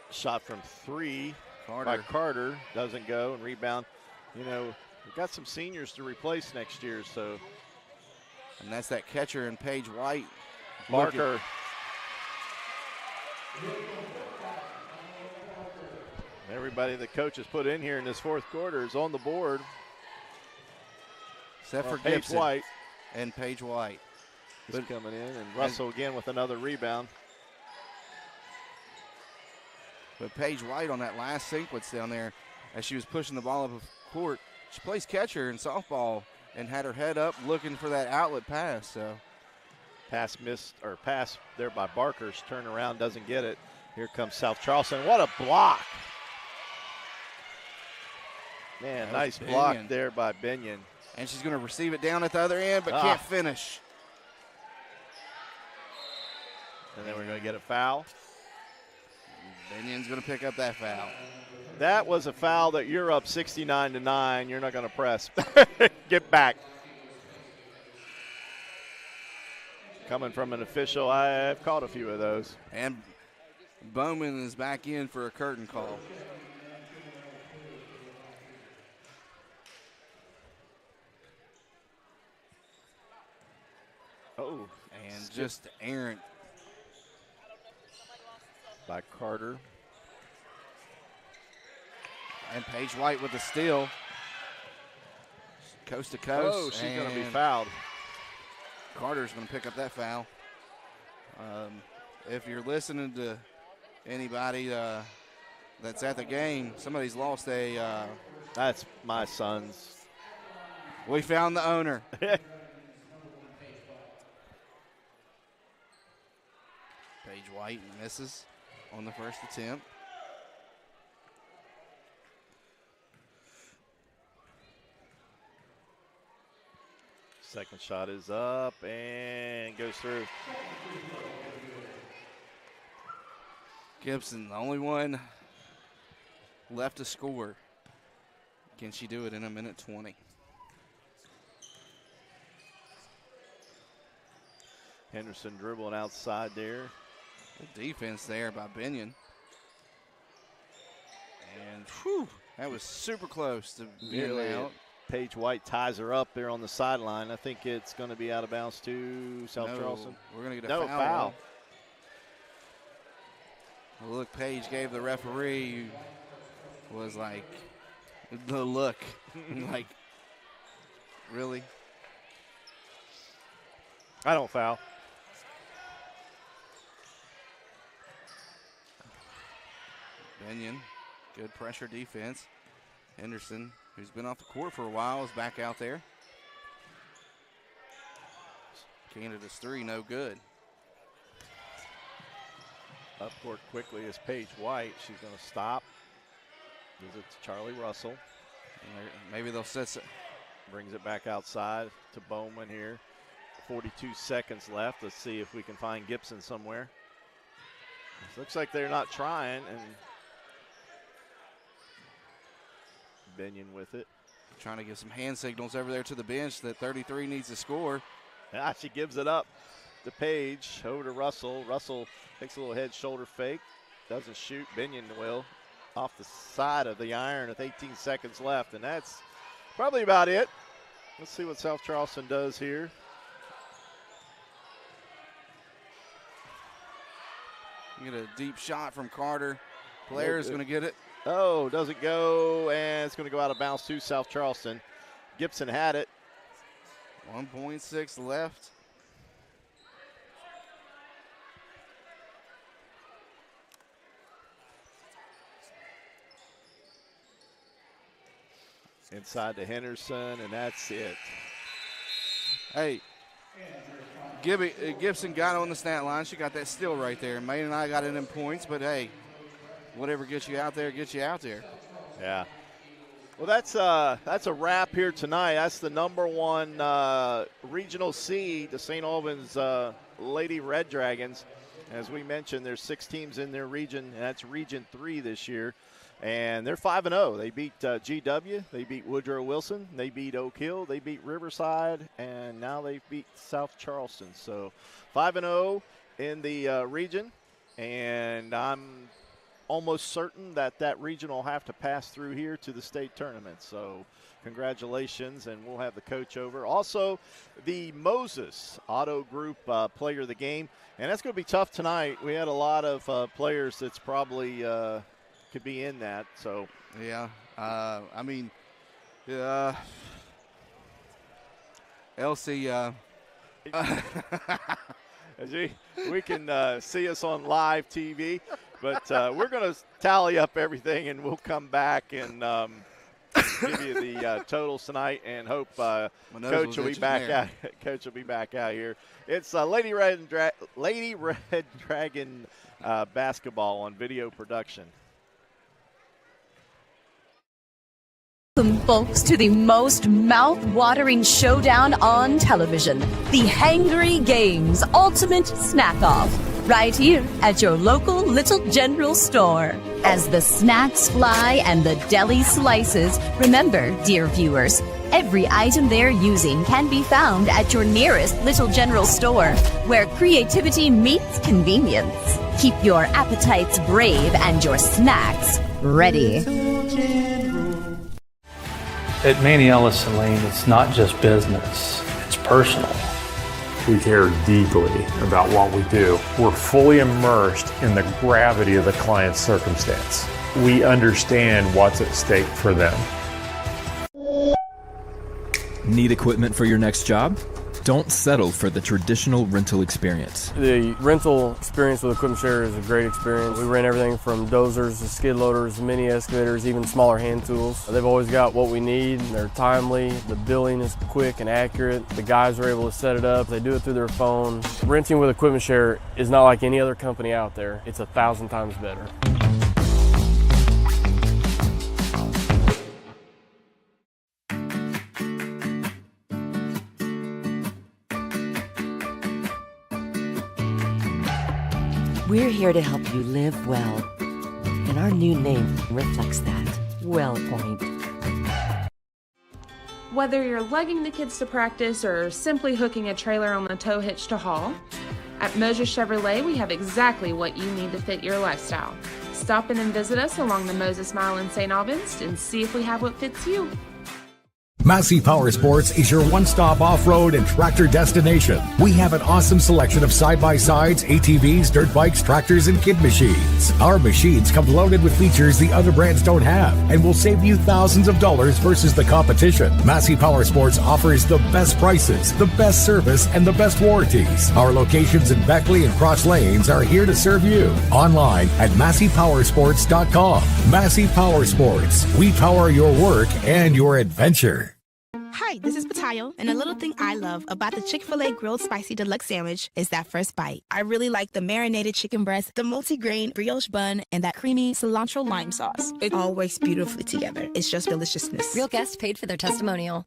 a shot from 3 by Carter, doesn't go, and rebound. You know, we've got some seniors to replace next year, so. And that's that catcher in Paige White. Barker. Everybody the coach has put in here in this fourth quarter is on the board. Except for Paige Gibson White. And Paige White. But coming in, and Russell again with another rebound. But Paige White on that last sequence down there, as she was pushing the ball up the court, she plays catcher in softball and had her head up looking for that outlet pass. So pass there by Barker's turn around, doesn't get it. Here comes South Charleston. What a block. Man, nice block there by Binion. And she's going to receive it down at the other end, but can't finish. And then we're going to get a foul. Binion's going to pick up that foul. That was a foul that you're up 69-9. You're not going to press. Get back. Coming from an official, I've caught a few of those. And Bowman is back in for a curtain call. Oh, and just errant by Carter. And Paige White with the steal. Coast to coast. Oh, she's going to be fouled. Carter's going to pick up that foul. If you're listening to anybody that's at the game, somebody's lost a... That's my son's. We found the owner. Paige White misses on the first attempt. Second shot is up and goes through. Gibson, the only one left to score. Can she do it in a minute 20? Henderson dribbling outside there. Good defense there by Binion. And whew, that was super close to being out. Paige White ties her up there on the sideline. I think it's going to be out of bounds to South Charleston. We're going to get a foul. The look Paige gave the referee was like the look. Like, really? I don't foul. Binion, good pressure defense. Henderson, who's been off the court for a while, is back out there. Canada's three, no good. Up court quickly is Paige White. She's going to stop. Gives it to Charlie Russell. Maybe they'll set it. Brings it back outside to Bowman here. 42 seconds left. Let's see if we can find Gibson somewhere. It looks like they're not trying, and Binion with it. trying to give some hand signals over there to the bench that 33 needs to score. Yeah, she gives it up to Page, over to Russell. Russell takes a little head shoulder fake, doesn't shoot. Binion will off the side of the iron with 18 seconds left, and that's probably about it. Let's see what South Charleston does here. You get a deep shot from Carter. Blair is going to get it. Oh, doesn't go, and it's going to go out of bounds to South Charleston. Gibson had it. 1.6 left. Inside to Henderson, and that's it. Hey, Gibson got on the stat line. She got that steal right there. Maine and I got it in points, but hey, whatever gets you out there, gets you out there. Yeah. Well, that's a wrap here tonight. That's the number one regional seed, the St. Albans Lady Red Dragons. As we mentioned, there's 6 teams in their region, and that's Region 3 this year. And they're 5-0. They beat GW. They beat Woodrow Wilson. They beat Oak Hill. They beat Riverside. And now they beat South Charleston. So 5-0 in the region. And I'm almost certain that region will have to pass through here to the state tournament. So congratulations, and we'll have the coach over. Also, the Moses Auto Group player of the game. And that's going to be tough tonight. We had a lot of players that's probably could be in that. So yeah, I mean, Elsie. We can see us on live TV, but we're going to tally up everything, and we'll come back and give you the totals tonight, and hope Coach will be back out. Coach will be back out here. It's Lady Red Dragon basketball on video production. Welcome, folks, to the most mouth-watering showdown on television, the Hangry Games Ultimate Snack-Off, right here at your local Little General store. As the snacks fly and the deli slices, remember, dear viewers, every item they're using can be found at your nearest Little General store, where creativity meets convenience. Keep your appetites brave and your snacks ready. At Manny Ellison Lane, it's not just business, it's personal. We care deeply about what we do. We're fully immersed in the gravity of the client's circumstance. We understand what's at stake for them. Need equipment for your next job? Don't settle for the traditional rental experience. The rental experience with Equipment Share is a great experience. We rent everything from dozers to skid loaders, mini excavators, even smaller hand tools. They've always got what we need. They're timely. The billing is quick and accurate. The guys are able to set it up. They do it through their phone. Renting with Equipment Share is not like any other company out there. It's 1,000 times better. We're here to help you live well, and our new name reflects that. WellPoint. Whether you're lugging the kids to practice or simply hooking a trailer on the tow hitch to haul, at Moses Chevrolet we have exactly what you need to fit your lifestyle. Stop in and visit us along the Moses Mile in St. Albans and see if we have what fits you. Massey Power Sports is your one-stop off-road and tractor destination. We have an awesome selection of side-by-sides, ATVs, dirt bikes, tractors, and kid machines. Our machines come loaded with features the other brands don't have and will save you thousands of dollars versus the competition. Massey Power Sports offers the best prices, the best service, and the best warranties. Our locations in Beckley and Cross Lanes are here to serve you. Online at MasseyPowersports.com. Massey Power Sports. We power your work and your adventure. Hi, this is Patayo, and a little thing I love about the Chick-fil-A Grilled Spicy Deluxe Sandwich is that first bite. I really like the marinated chicken breast, the multi-grain brioche bun, and that creamy cilantro lime sauce. It all works beautifully together. It's just deliciousness. Real guests paid for their testimonial.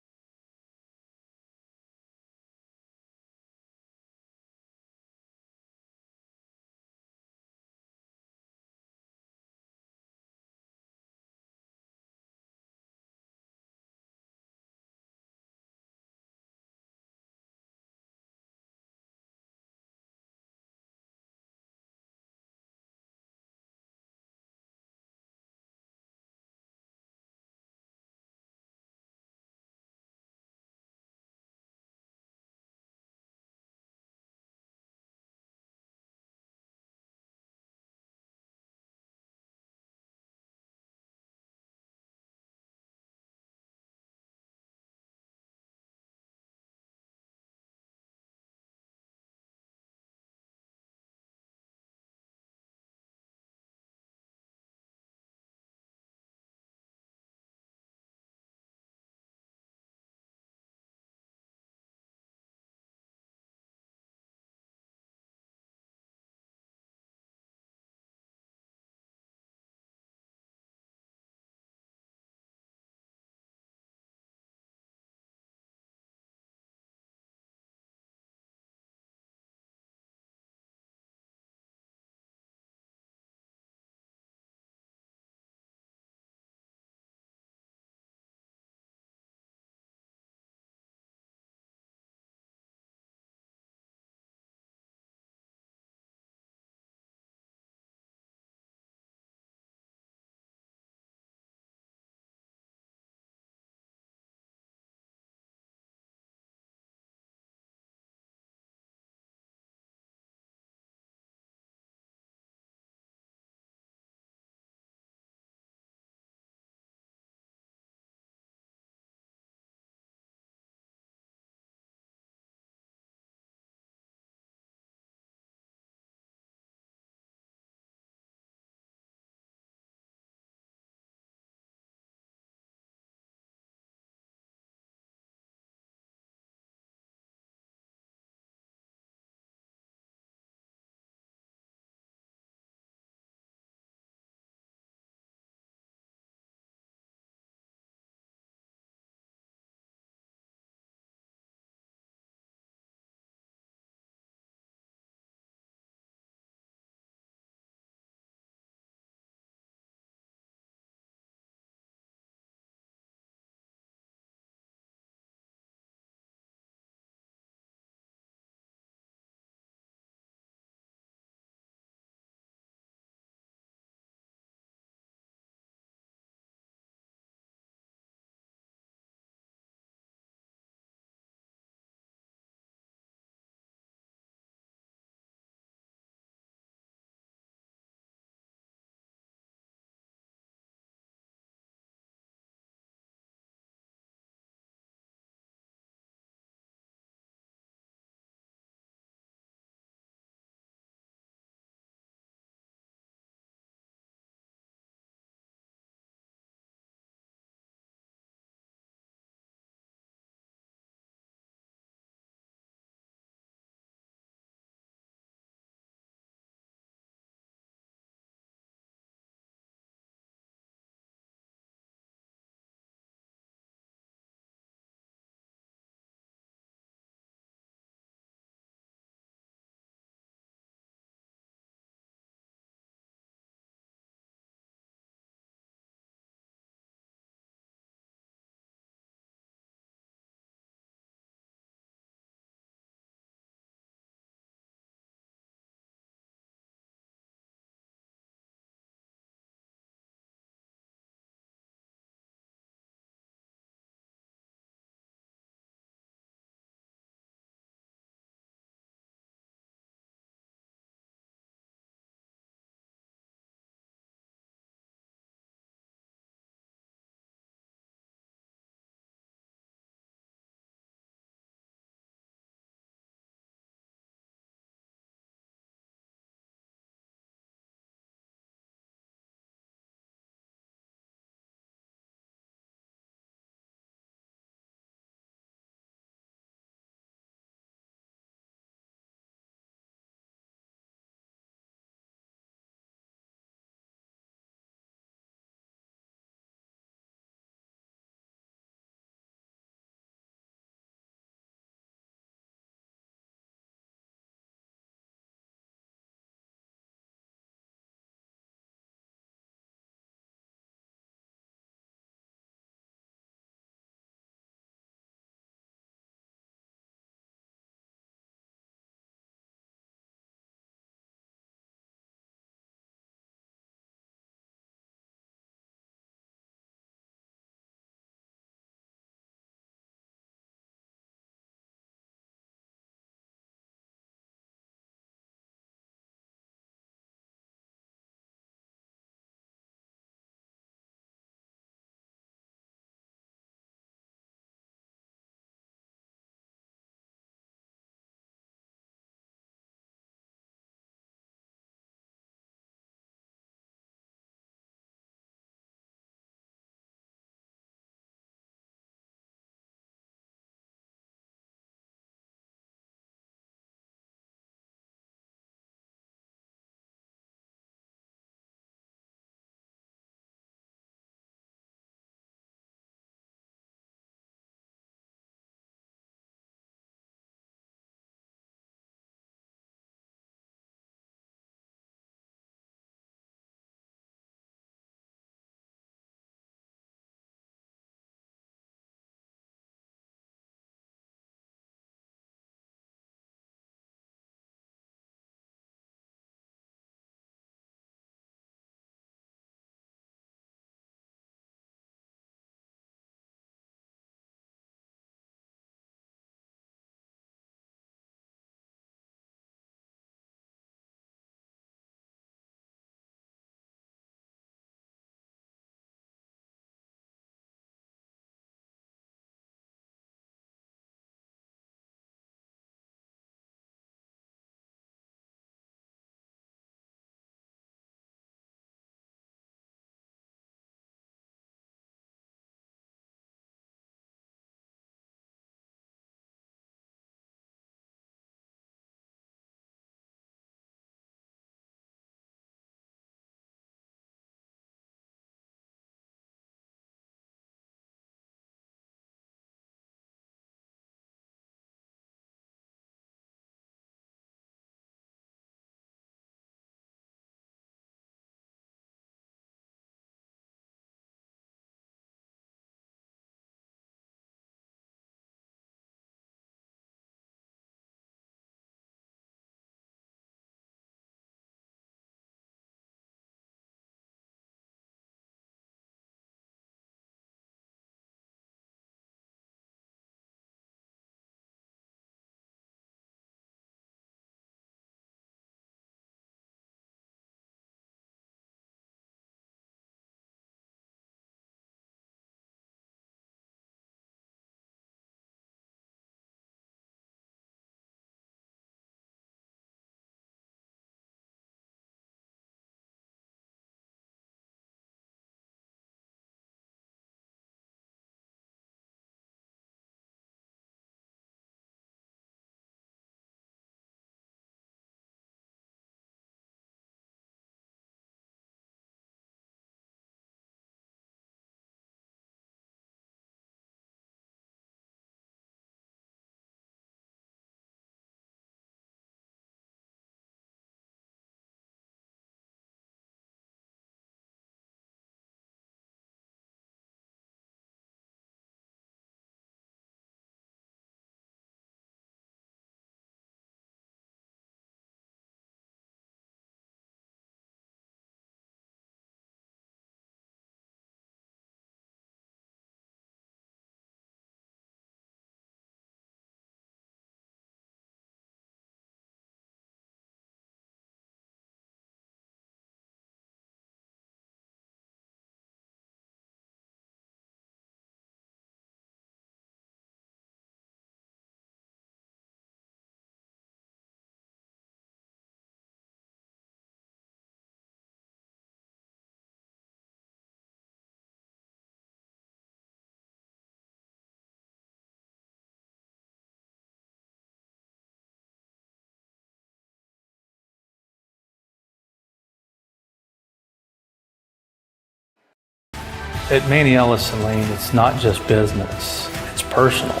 At Manny Ellison Lane, it's not just business, it's personal.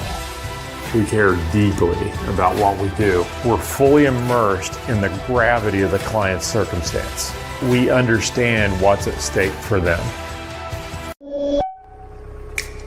We care deeply about what we do. We're fully immersed in the gravity of the client's circumstance. We understand what's at stake for them.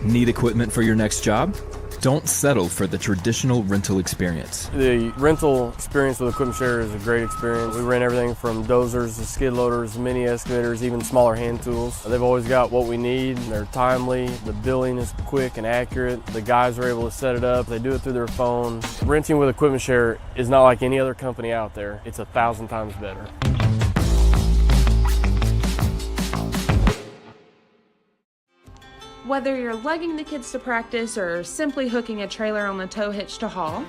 Need equipment for your next job? Don't settle for the traditional rental experience. The rental experience with Equipment Share is a great experience. We rent everything from dozers to skid loaders, mini excavators, even smaller hand tools. They've always got what we need. They're timely. The billing is quick and accurate. The guys are able to set it up. They do it through their phone. Renting with Equipment Share is not like any other company out there. It's 1,000 times better. Whether you're lugging the kids to practice or simply hooking a trailer on the tow hitch to haul,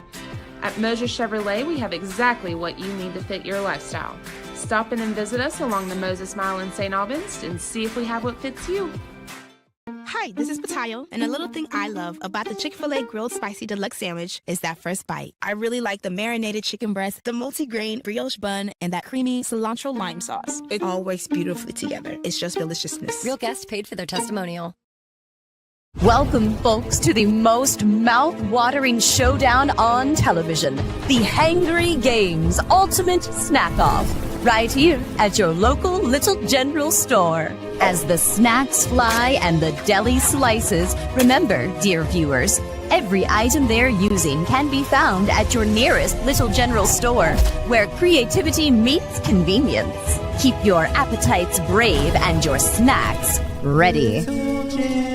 at Moses Chevrolet we have exactly what you need to fit your lifestyle. Stop in and visit us along the Moses Mile in St. Albans and see if we have what fits you. Hi, this is Patayo, and a little thing I love about the Chick-fil-A Grilled Spicy Deluxe Sandwich is that first bite. I really like the marinated chicken breast, the multi-grain brioche bun, and that creamy cilantro lime sauce. It all works beautifully together. It's just deliciousness. Real guests paid for their testimonial. Welcome, folks, to the most mouth-watering showdown on television, the Hangry Games Ultimate Snack-Off, right here at your local Little General store. As the snacks fly and the deli slices, remember, dear viewers, every item they're using can be found at your nearest Little General store, where creativity meets convenience. Keep your appetites brave and your snacks ready.